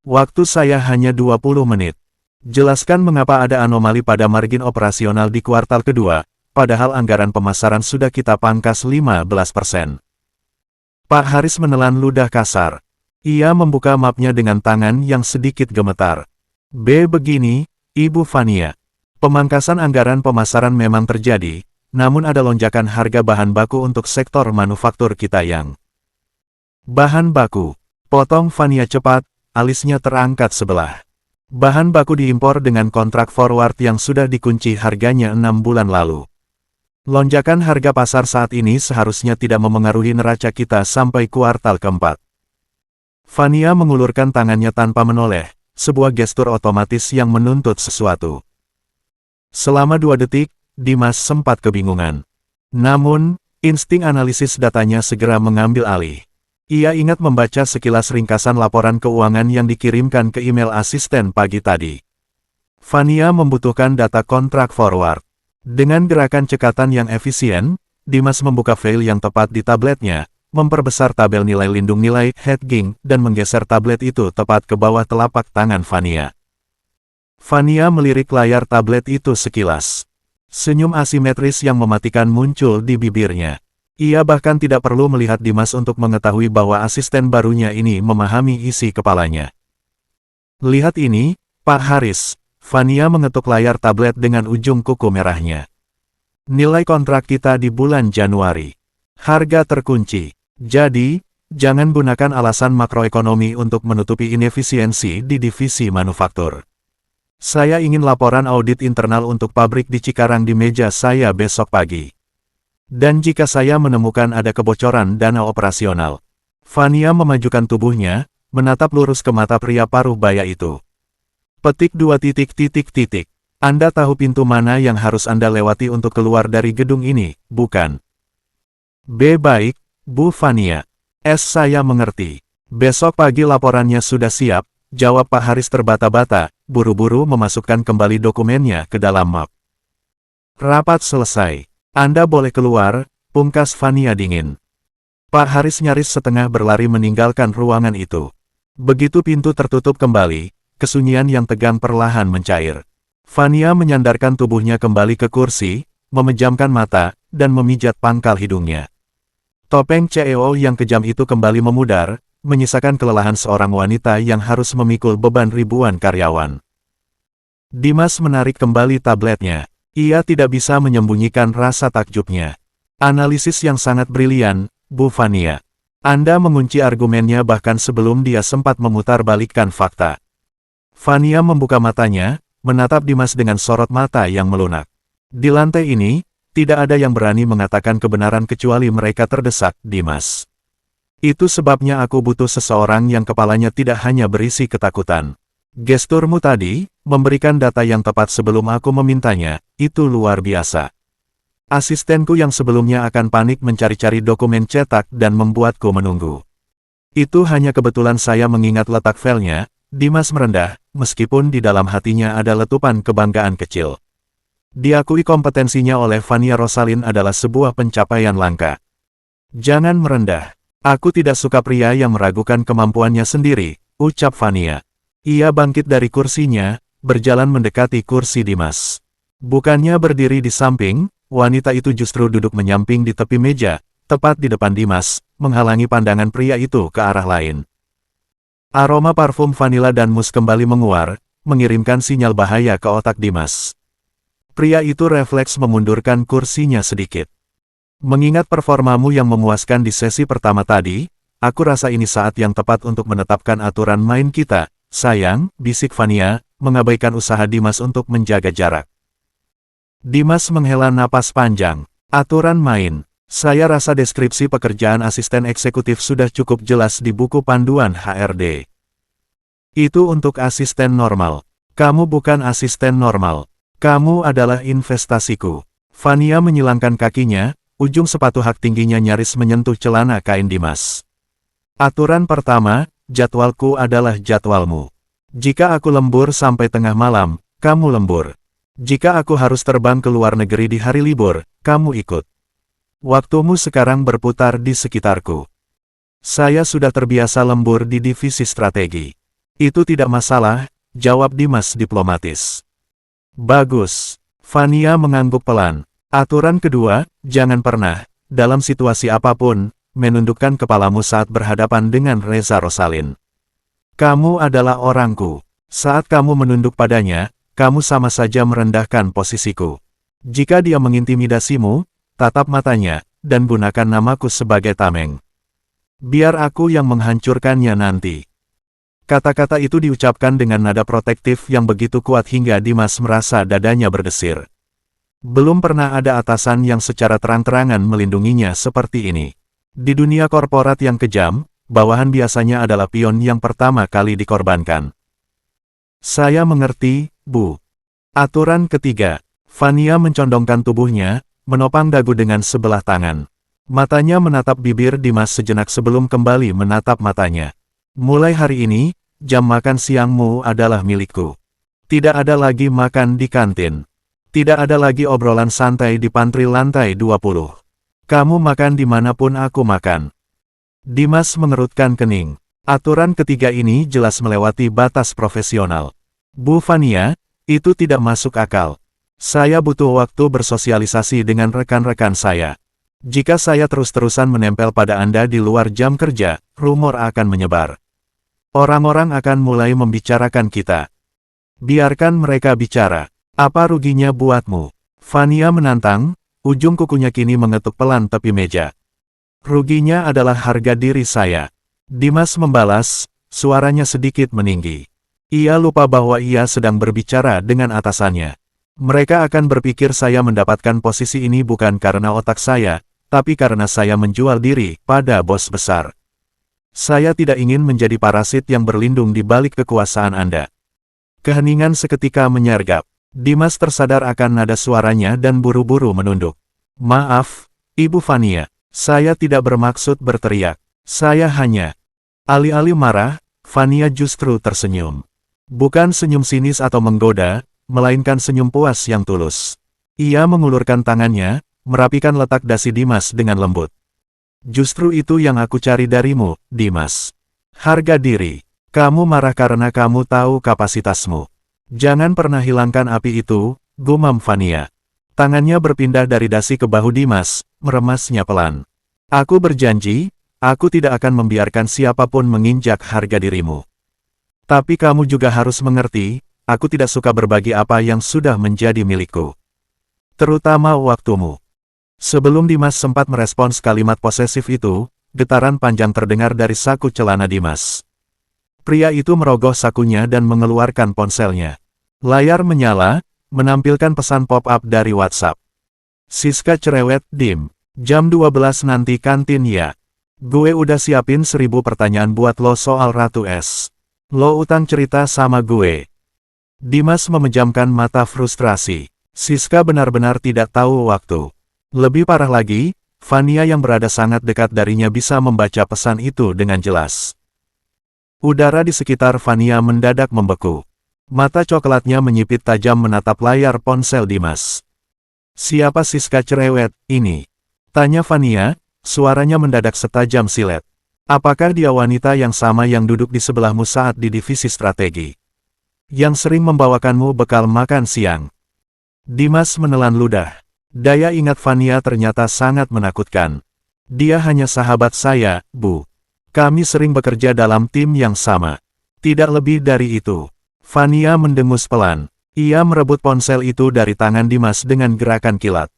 Waktu saya hanya 20 menit. Jelaskan mengapa ada anomali pada margin operasional di kuartal kedua, padahal anggaran pemasaran sudah kita pangkas 15%. Pak Haris menelan ludah kasar. Ia membuka mapnya dengan tangan yang sedikit gemetar. Begini, Ibu Fania. Pemangkasan anggaran pemasaran memang terjadi, namun ada lonjakan harga bahan baku untuk sektor manufaktur kita yang. Bahan baku. Potong Fania cepat. Alisnya terangkat sebelah. Bahan baku diimpor dengan kontrak forward yang sudah dikunci harganya 6 bulan lalu. Lonjakan harga pasar saat ini seharusnya tidak memengaruhi neraca kita sampai kuartal keempat. Fania mengulurkan tangannya tanpa menoleh, sebuah gestur otomatis yang menuntut sesuatu. Selama 2 detik, Dimas sempat kebingungan. Namun, insting analisis datanya segera mengambil alih. Ia ingat membaca sekilas ringkasan laporan keuangan yang dikirimkan ke email asisten pagi tadi. Fania membutuhkan data kontrak forward. Dengan gerakan cekatan yang efisien, Dimas membuka file yang tepat di tabletnya, memperbesar tabel nilai lindung nilai hedging, dan menggeser tablet itu tepat ke bawah telapak tangan Fania. Fania melirik layar tablet itu sekilas. Senyum asimetris yang mematikan muncul di bibirnya. Ia bahkan tidak perlu melihat Dimas untuk mengetahui bahwa asisten barunya ini memahami isi kepalanya. Lihat ini, Pak Haris. Fania mengetuk layar tablet dengan ujung kuku merahnya. Nilai kontrak kita di bulan Januari. Harga terkunci. Jadi, jangan gunakan alasan makroekonomi untuk menutupi inefisiensi di divisi manufaktur. Saya ingin laporan audit internal untuk pabrik di Cikarang di meja saya besok pagi. Dan jika saya menemukan ada kebocoran dana operasional. Fania memajukan tubuhnya, menatap lurus ke mata pria paruh baya itu. Petik 2 titik. Anda tahu pintu mana yang harus Anda lewati untuk keluar dari gedung ini, bukan? Baik, Bu Fania. Saya mengerti. Besok pagi laporannya sudah siap, jawab Pak Haris terbata-bata, buru-buru memasukkan kembali dokumennya ke dalam map. Rapat selesai. Anda boleh keluar, pungkas Fania dingin. Pak Haris nyaris setengah berlari meninggalkan ruangan itu. Begitu pintu tertutup kembali, kesunyian yang tegang perlahan mencair. Fania menyandarkan tubuhnya kembali ke kursi, memejamkan mata, dan memijat pangkal hidungnya. Topeng CEO yang kejam itu kembali memudar, menyisakan kelelahan seorang wanita yang harus memikul beban ribuan karyawan. Dimas menarik kembali tabletnya. Ia tidak bisa menyembunyikan rasa takjubnya. Analisis yang sangat brilian, Bu Fania. Anda mengunci argumennya bahkan sebelum dia sempat memutarbalikkan fakta. Fania membuka matanya, menatap Dimas dengan sorot mata yang melunak. Di lantai ini, tidak ada yang berani mengatakan kebenaran kecuali mereka terdesak, Dimas. Itu sebabnya aku butuh seseorang yang kepalanya tidak hanya berisi ketakutan. Gesturmu tadi, memberikan data yang tepat sebelum aku memintanya, itu luar biasa. Asistenku yang sebelumnya akan panik mencari-cari dokumen cetak dan membuatku menunggu. Itu hanya kebetulan saya mengingat letak filenya, Dimas merendah, meskipun di dalam hatinya ada letupan kebanggaan kecil. Diakui kompetensinya oleh Fania Rosalind adalah sebuah pencapaian langka. Jangan merendah. Aku tidak suka pria yang meragukan kemampuannya sendiri, ucap Fania. Ia bangkit dari kursinya, berjalan mendekati kursi Dimas. Bukannya berdiri di samping, wanita itu justru duduk menyamping di tepi meja, tepat di depan Dimas, menghalangi pandangan pria itu ke arah lain. Aroma parfum vanila dan mus kembali menguar, mengirimkan sinyal bahaya ke otak Dimas. Pria itu refleks memundurkan kursinya sedikit. Mengingat performamu yang memuaskan di sesi pertama tadi, aku rasa ini saat yang tepat untuk menetapkan aturan main kita, sayang, bisik Fania, mengabaikan usaha Dimas untuk menjaga jarak. Dimas menghela napas panjang. Aturan main. Saya rasa deskripsi pekerjaan asisten eksekutif sudah cukup jelas di buku panduan HRD. Itu untuk asisten normal. Kamu bukan asisten normal. Kamu adalah investasiku. Fania menyilangkan kakinya, ujung sepatu hak tingginya nyaris menyentuh celana kain Dimas. Aturan pertama, jadwalku adalah jadwalmu. Jika aku lembur sampai tengah malam, kamu lembur. Jika aku harus terbang ke luar negeri di hari libur, kamu ikut. Waktumu sekarang berputar di sekitarku. Saya sudah terbiasa lembur di divisi strategi. Itu tidak masalah, jawab Dimas diplomatis. Bagus. Fania mengangguk pelan. Aturan kedua, jangan pernah, dalam situasi apapun, menundukkan kepalamu saat berhadapan dengan Reza Rosalind. Kamu adalah orangku. Saat kamu menunduk padanya, kamu sama saja merendahkan posisiku. Jika dia mengintimidasimu, tatap matanya, dan gunakan namaku sebagai tameng. Biar aku yang menghancurkannya nanti. Kata-kata itu diucapkan dengan nada protektif yang begitu kuat hingga Dimas merasa dadanya berdesir. Belum pernah ada atasan yang secara terang-terangan melindunginya seperti ini. Di dunia korporat yang kejam, bawahan biasanya adalah pion yang pertama kali dikorbankan. Saya mengerti, Bu. Aturan ketiga. Fania mencondongkan tubuhnya, menopang dagu dengan sebelah tangan. Matanya menatap bibir Dimas sejenak sebelum kembali menatap matanya. Mulai hari ini, jam makan siangmu adalah milikku. Tidak ada lagi makan di kantin. Tidak ada lagi obrolan santai di pantry lantai 20. Kamu makan dimanapun aku makan. Dimas mengerutkan kening. Aturan ketiga ini jelas melewati batas profesional. Bu Fania, itu tidak masuk akal. Saya butuh waktu bersosialisasi dengan rekan-rekan saya. Jika saya terus-terusan menempel pada Anda di luar jam kerja, rumor akan menyebar. Orang-orang akan mulai membicarakan kita. Biarkan mereka bicara. Apa ruginya buatmu? Fania menantang, ujung kukunya kini mengetuk pelan tepi meja. Ruginya adalah harga diri saya. Dimas membalas, suaranya sedikit meninggi. Ia lupa bahwa ia sedang berbicara dengan atasannya. Mereka akan berpikir saya mendapatkan posisi ini bukan karena otak saya, tapi karena saya menjual diri pada bos besar. Saya tidak ingin menjadi parasit yang berlindung di balik kekuasaan Anda. Keheningan seketika menyergap. Dimas tersadar akan nada suaranya dan buru-buru menunduk. Maaf, Ibu Fania, saya tidak bermaksud berteriak. Saya hanya... Alih-alih marah, Fania justru tersenyum. Bukan senyum sinis atau menggoda, melainkan senyum puas yang tulus. Ia mengulurkan tangannya, merapikan letak dasi Dimas dengan lembut. Justru itu yang aku cari darimu, Dimas. Harga diri. Kamu marah karena kamu tahu kapasitasmu. Jangan pernah hilangkan api itu, gumam Fania. Tangannya berpindah dari dasi ke bahu Dimas, meremasnya pelan. Aku berjanji, aku tidak akan membiarkan siapapun menginjak harga dirimu. Tapi kamu juga harus mengerti, aku tidak suka berbagi apa yang sudah menjadi milikku. Terutama waktumu. Sebelum Dimas sempat merespons kalimat posesif itu, getaran panjang terdengar dari saku celana Dimas. Pria itu merogoh sakunya dan mengeluarkan ponselnya. Layar menyala, menampilkan pesan pop-up dari WhatsApp. Siska cerewet, Dim. Jam 12 nanti kantin ya. Gue udah siapin 1000 pertanyaan buat lo soal Ratu S. Lo utang cerita sama gue. Dimas memejamkan mata frustrasi. Siska benar-benar tidak tahu waktu. Lebih parah lagi, Fania yang berada sangat dekat darinya bisa membaca pesan itu dengan jelas. Udara di sekitar Fania mendadak membeku. Mata coklatnya menyipit tajam menatap layar ponsel Dimas. "Siapa Siska cerewet ini?" tanya Fania, suaranya mendadak setajam silet. "Apakah dia wanita yang sama yang duduk di sebelahmu saat di divisi strategi? Yang sering membawakanmu bekal makan siang?" Dimas menelan ludah. Daya ingat Fania ternyata sangat menakutkan. "Dia hanya sahabat saya, Bu. Kami sering bekerja dalam tim yang sama. Tidak lebih dari itu." Fania mendengus pelan. Ia merebut ponsel itu dari tangan Dimas dengan gerakan kilat.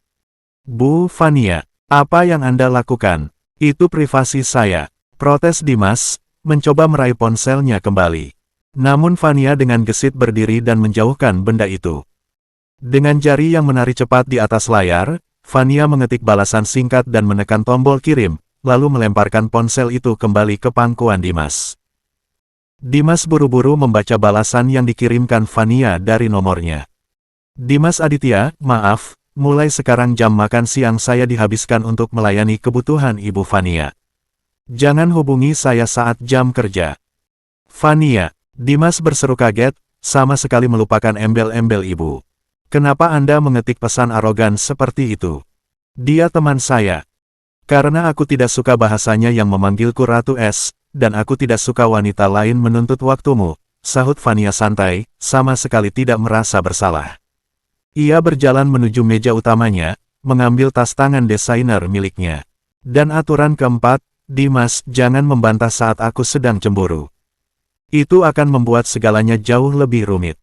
"Bu Fania, apa yang Anda lakukan? Itu privasi saya," protes Dimas, mencoba meraih ponselnya kembali. Namun Fania dengan gesit berdiri dan menjauhkan benda itu. Dengan jari yang menari cepat di atas layar, Fania mengetik balasan singkat dan menekan tombol kirim, lalu melemparkan ponsel itu kembali ke pangkuan Dimas. Dimas buru-buru membaca balasan yang dikirimkan Fania dari nomornya. "Dimas Aditya, maaf, mulai sekarang jam makan siang saya dihabiskan untuk melayani kebutuhan Ibu Fania. Jangan hubungi saya saat jam kerja." "Fania," Dimas berseru kaget, sama sekali melupakan embel-embel ibu. "Kenapa Anda mengetik pesan arogan seperti itu? Dia teman saya." "Karena aku tidak suka bahasanya yang memanggilku Ratu S, dan aku tidak suka wanita lain menuntut waktumu," sahut Fania santai, sama sekali tidak merasa bersalah. Ia berjalan menuju meja utamanya, mengambil tas tangan desainer miliknya. "Dan aturan keempat, Dimas, jangan membantah saat aku sedang cemburu. Itu akan membuat segalanya jauh lebih rumit."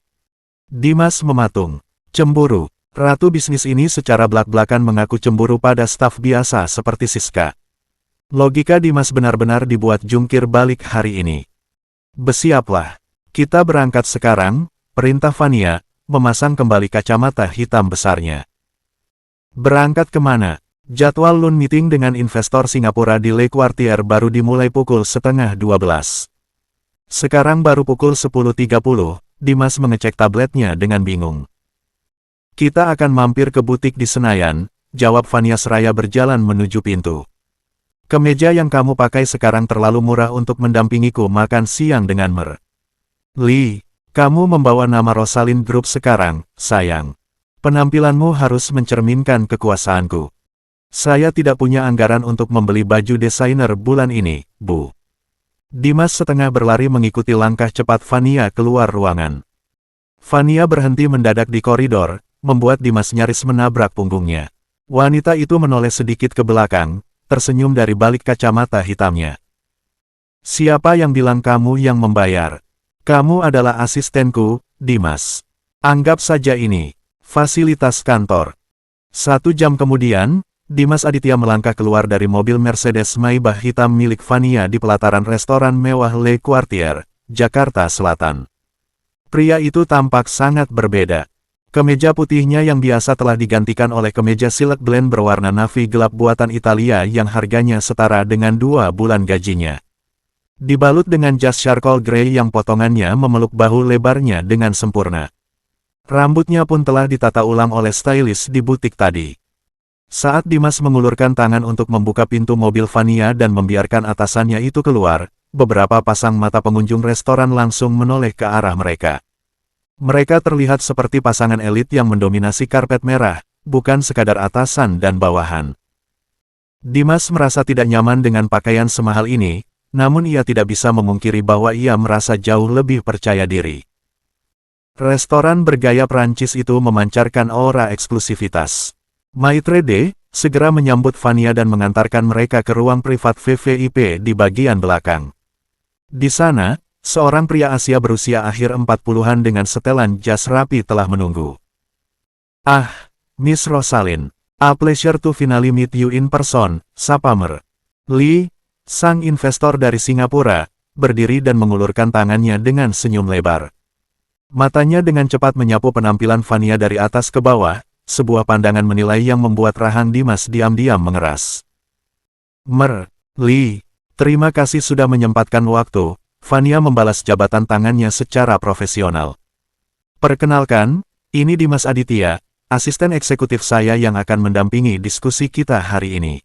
Dimas mematung. Cemburu. Ratu bisnis ini secara belak-belakan mengaku cemburu pada staf biasa seperti Siska. Logika Dimas benar-benar dibuat jungkir balik hari ini. "Bersiaplah. Kita berangkat sekarang," perintah Fania, memasang kembali kacamata hitam besarnya. "Berangkat kemana?" Jadwal Lun meeting dengan investor Singapura di Le Quartier baru dimulai pukul 11:30. Sekarang baru pukul 10:30, Dimas mengecek tabletnya dengan bingung. "Kita akan mampir ke butik di Senayan," jawab Fania seraya berjalan menuju pintu. "Kemeja yang kamu pakai sekarang terlalu murah untuk mendampingiku makan siang dengan Mer. Lee, kamu membawa nama Rosalind Group sekarang, sayang. Penampilanmu harus mencerminkan kekuasaanku. Saya tidak punya anggaran untuk membeli baju desainer bulan ini, Bu." Dimas setengah berlari mengikuti langkah cepat Fania keluar ruangan. Fania berhenti mendadak di koridor, membuat Dimas nyaris menabrak punggungnya. Wanita itu menoleh sedikit ke belakang, tersenyum dari balik kacamata hitamnya. "Siapa yang bilang kamu yang membayar? Kamu adalah asistenku, Dimas. Anggap saja ini fasilitas kantor." 1 jam kemudian, Dimas Aditya melangkah keluar dari mobil Mercedes Maybach hitam milik Fania di pelataran restoran mewah Le Quartier, Jakarta Selatan. Pria itu tampak sangat berbeda. Kemeja putihnya yang biasa telah digantikan oleh kemeja silk blend berwarna navy gelap buatan Italia yang harganya setara dengan 2 bulan gajinya. Dibalut dengan jas charcoal grey yang potongannya memeluk bahu lebarnya dengan sempurna. Rambutnya pun telah ditata ulang oleh stylist di butik tadi. Saat Dimas mengulurkan tangan untuk membuka pintu mobil Fania dan membiarkan atasannya itu keluar, beberapa pasang mata pengunjung restoran langsung menoleh ke arah mereka. Mereka terlihat seperti pasangan elit yang mendominasi karpet merah, bukan sekadar atasan dan bawahan. Dimas merasa tidak nyaman dengan pakaian semahal ini, namun ia tidak bisa memungkiri bahwa ia merasa jauh lebih percaya diri. Restoran bergaya Prancis itu memancarkan aura eksklusivitas. Maitre D' segera menyambut Fania dan mengantarkan mereka ke ruang privat VVIP di bagian belakang. Di sana, seorang pria Asia berusia akhir 40-an dengan setelan jas rapi telah menunggu. "Ah, Miss Rosalind. A pleasure to finally meet you in person," sapa Mer. Lee, sang investor dari Singapura, berdiri dan mengulurkan tangannya dengan senyum lebar. Matanya dengan cepat menyapu penampilan Fania dari atas ke bawah, sebuah pandangan menilai yang membuat rahang Dimas diam-diam mengeras. "Mer, Lee, terima kasih sudah menyempatkan waktu," Fania membalas jabatan tangannya secara profesional. "Perkenalkan, ini Dimas Aditya, asisten eksekutif saya yang akan mendampingi diskusi kita hari ini."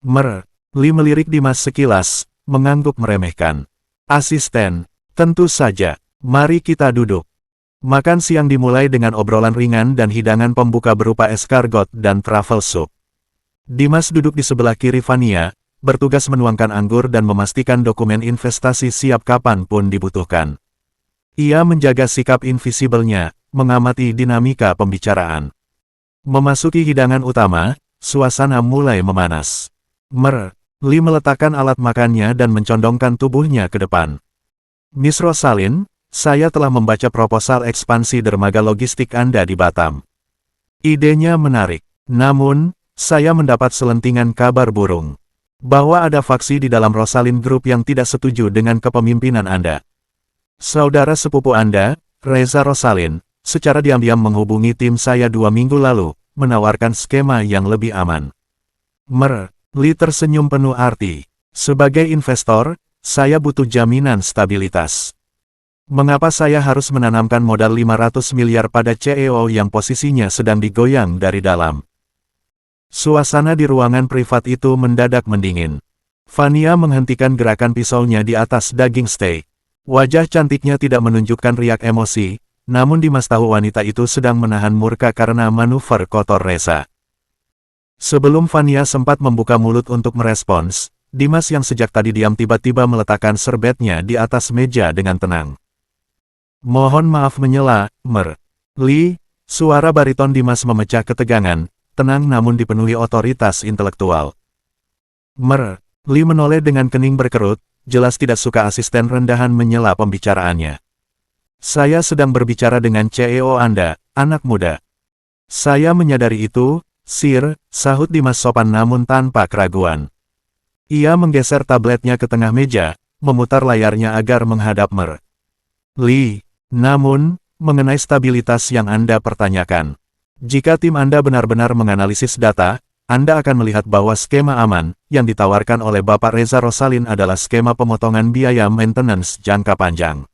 Mer, Lee melirik Dimas sekilas, mengangguk meremehkan. Asisten, tentu saja. Mari kita duduk. Makan siang dimulai dengan obrolan ringan dan hidangan pembuka berupa escargot dan truffle soup. Dimas duduk di sebelah kiri Vania, bertugas menuangkan anggur dan memastikan dokumen investasi siap kapanpun dibutuhkan. Ia menjaga sikap invisible-nya, mengamati dinamika pembicaraan. Memasuki hidangan utama, suasana mulai memanas. Lee meletakkan alat makannya dan mencondongkan tubuhnya ke depan. Miss Rosalind, saya telah membaca proposal ekspansi dermaga logistik Anda di Batam. Idenya menarik, namun, saya mendapat selentingan kabar burung. Bahwa ada faksi di dalam Rosalind Group yang tidak setuju dengan kepemimpinan Anda. Saudara sepupu Anda, Reza Rosalind, secara diam-diam menghubungi tim saya 2 minggu lalu, menawarkan skema yang lebih aman. Lee tersenyum penuh arti. Sebagai investor, saya butuh jaminan stabilitas. Mengapa saya harus menanamkan modal 500 miliar pada CEO yang posisinya sedang digoyang dari dalam? Suasana di ruangan privat itu mendadak mendingin. Vania menghentikan gerakan pisaunya di atas daging steak. Wajah cantiknya tidak menunjukkan riak emosi, namun Dimas tahu wanita itu sedang menahan murka karena manuver kotor Reza. Sebelum Vania sempat membuka mulut untuk merespons, Dimas yang sejak tadi diam tiba-tiba meletakkan serbetnya di atas meja dengan tenang. Mohon maaf menyela, Lee, suara bariton Dimas memecah ketegangan, tenang namun dipenuhi otoritas intelektual. Lee menoleh dengan kening berkerut, jelas tidak suka asisten rendahan menyela pembicaraannya. Saya sedang berbicara dengan CEO Anda, anak muda. Saya menyadari itu, Sir, sahut Dimas sopan namun tanpa keraguan. Ia menggeser tabletnya ke tengah meja, memutar layarnya agar menghadap Lee. Namun, mengenai stabilitas yang Anda pertanyakan. Jika tim Anda benar-benar menganalisis data, Anda akan melihat bahwa skema aman, yang ditawarkan oleh Bapak Reza Rosalind adalah skema pemotongan biaya maintenance jangka panjang.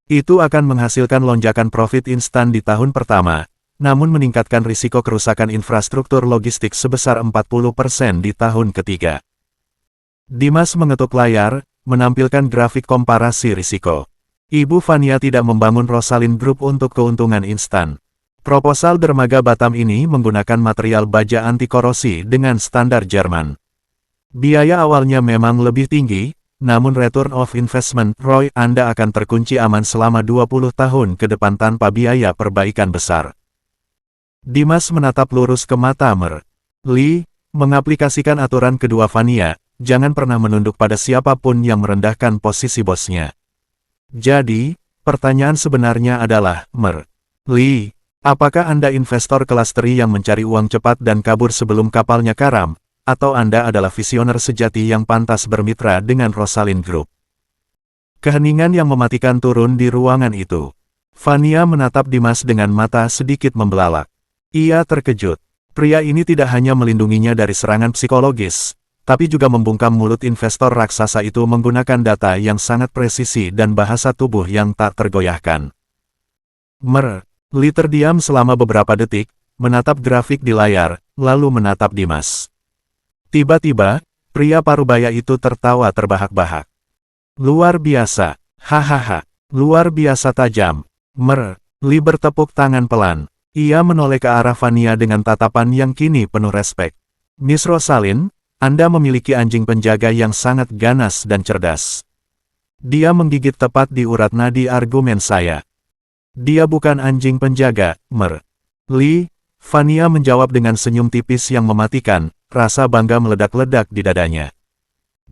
Itu akan menghasilkan lonjakan profit instan di tahun pertama, namun meningkatkan risiko kerusakan infrastruktur logistik sebesar 40% di tahun ketiga. Dimas mengetuk layar, menampilkan grafik komparasi risiko. Ibu Vania tidak membangun Rosalind Group untuk keuntungan instan. Proposal dermaga Batam ini menggunakan material baja anti korosi dengan standar Jerman. Biaya awalnya memang lebih tinggi, namun return of investment ROI Anda akan terkunci aman selama 20 tahun ke depan tanpa biaya perbaikan besar. Dimas menatap lurus ke mata Lee, mengaplikasikan aturan kedua Vania, jangan pernah menunduk pada siapapun yang merendahkan posisi bosnya. Jadi, pertanyaan sebenarnya adalah, Lee, apakah Anda investor kelas teri yang mencari uang cepat dan kabur sebelum kapalnya karam, atau Anda adalah visioner sejati yang pantas bermitra dengan Rosalind Group? Keheningan yang mematikan turun di ruangan itu. Vania menatap Dimas dengan mata sedikit membelalak. Ia terkejut. Pria ini tidak hanya melindunginya dari serangan psikologis, tapi juga membungkam mulut investor raksasa itu menggunakan data yang sangat presisi dan bahasa tubuh yang tak tergoyahkan. Lee terdiam selama beberapa detik, menatap grafik di layar, lalu menatap Dimas. Tiba-tiba, pria parubaya itu tertawa terbahak-bahak. Luar biasa, hahaha, luar biasa tajam. Lee bertepuk tangan pelan. Ia menoleh ke arah Vania dengan tatapan yang kini penuh respek. Miss Rosalind, Anda memiliki anjing penjaga yang sangat ganas dan cerdas. Dia menggigit tepat di urat nadi argumen saya. Dia bukan anjing penjaga, Lee, Vania menjawab dengan senyum tipis yang mematikan, rasa bangga meledak-ledak di dadanya.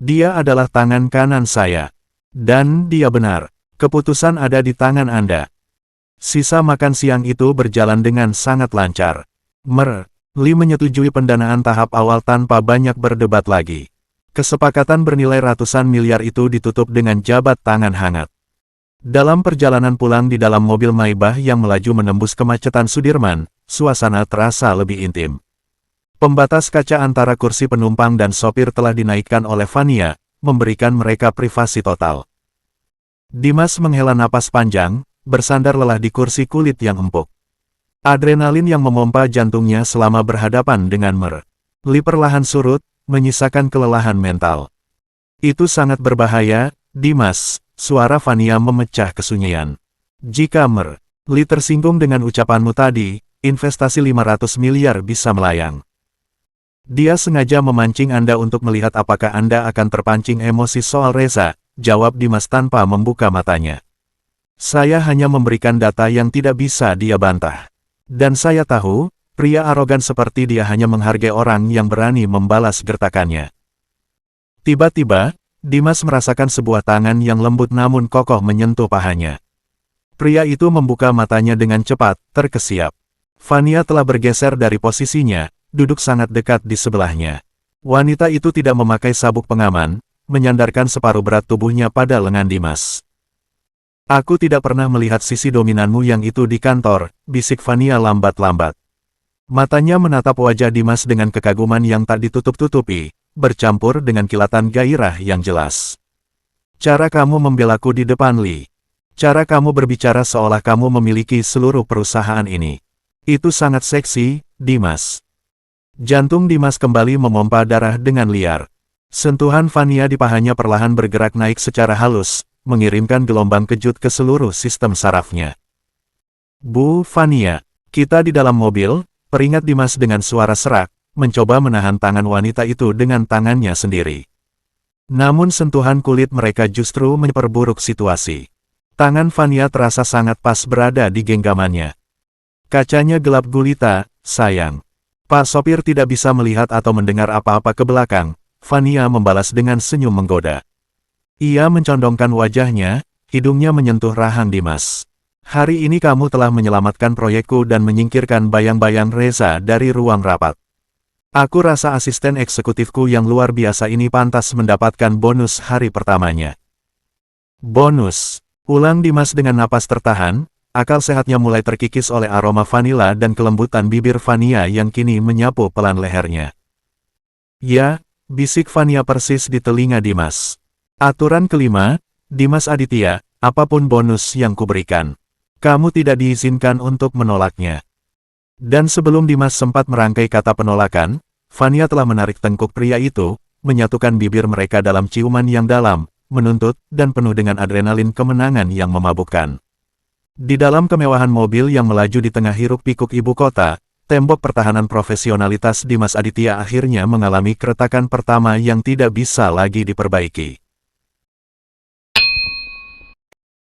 Dia adalah tangan kanan saya. Dan dia benar, keputusan ada di tangan Anda. Sisa makan siang itu berjalan dengan sangat lancar. Lee menyetujui pendanaan tahap awal tanpa banyak berdebat lagi. Kesepakatan bernilai ratusan miliar itu ditutup dengan jabat tangan hangat. Dalam perjalanan pulang di dalam mobil Maybach yang melaju menembus kemacetan Sudirman, suasana terasa lebih intim. Pembatas kaca antara kursi penumpang dan sopir telah dinaikkan oleh Vania, memberikan mereka privasi total. Dimas menghela napas panjang, bersandar lelah di kursi kulit yang empuk. Adrenalin yang memompa jantungnya selama berhadapan dengan Lee perlahan surut, menyisakan kelelahan mental. Itu sangat berbahaya, Dimas, suara Fania memecah kesunyian. Jika Li tersinggung dengan ucapanmu tadi, investasi 500 miliar bisa melayang. Dia sengaja memancing Anda untuk melihat apakah Anda akan terpancing emosi soal Reza, jawab Dimas tanpa membuka matanya. Saya hanya memberikan data yang tidak bisa dia bantah. Dan saya tahu, pria arogan seperti dia hanya menghargai orang yang berani membalas gertakannya. Tiba-tiba, Dimas merasakan sebuah tangan yang lembut namun kokoh menyentuh pahanya. Pria itu membuka matanya dengan cepat, terkesiap. Fania telah bergeser dari posisinya, duduk sangat dekat di sebelahnya. Wanita itu tidak memakai sabuk pengaman, menyandarkan separuh berat tubuhnya pada lengan Dimas. Aku tidak pernah melihat sisi dominanmu yang itu di kantor, bisik Fania lambat-lambat. Matanya menatap wajah Dimas dengan kekaguman yang tak ditutup-tutupi, bercampur dengan kilatan gairah yang jelas. Cara kamu membelaku di depan Li. Cara kamu berbicara seolah kamu memiliki seluruh perusahaan ini. Itu sangat seksi, Dimas. Jantung Dimas kembali memompa darah dengan liar. Sentuhan Fania di pahanya perlahan bergerak naik secara halus, mengirimkan gelombang kejut ke seluruh sistem sarafnya. Bu Fania, kita di dalam mobil, peringat Dimas dengan suara serak, mencoba menahan tangan wanita itu dengan tangannya sendiri. Namun sentuhan kulit mereka justru memperburuk situasi. Tangan Fania terasa sangat pas berada di genggamannya. Kacanya gelap gulita, sayang. Pak sopir tidak bisa melihat atau mendengar apa-apa ke belakang, Fania membalas dengan senyum menggoda. Ia mencondongkan wajahnya, hidungnya menyentuh rahang Dimas. Hari ini kamu telah menyelamatkan proyekku dan menyingkirkan bayang-bayang Reza dari ruang rapat. Aku rasa asisten eksekutifku yang luar biasa ini pantas mendapatkan bonus hari pertamanya. Bonus, ulang Dimas dengan napas tertahan, akal sehatnya mulai terkikis oleh aroma vanila dan kelembutan bibir Fania yang kini menyapu pelan lehernya. Ya, bisik Fania persis di telinga Dimas. Aturan kelima, Dimas Aditya, apapun bonus yang kuberikan, kamu tidak diizinkan untuk menolaknya. Dan sebelum Dimas sempat merangkai kata penolakan, Fania telah menarik tengkuk pria itu, menyatukan bibir mereka dalam ciuman yang dalam, menuntut, dan penuh dengan adrenalin kemenangan yang memabukkan. Di dalam kemewahan mobil yang melaju di tengah hiruk-pikuk ibu kota, tembok pertahanan profesionalitas Dimas Aditya akhirnya mengalami keretakan pertama yang tidak bisa lagi diperbaiki.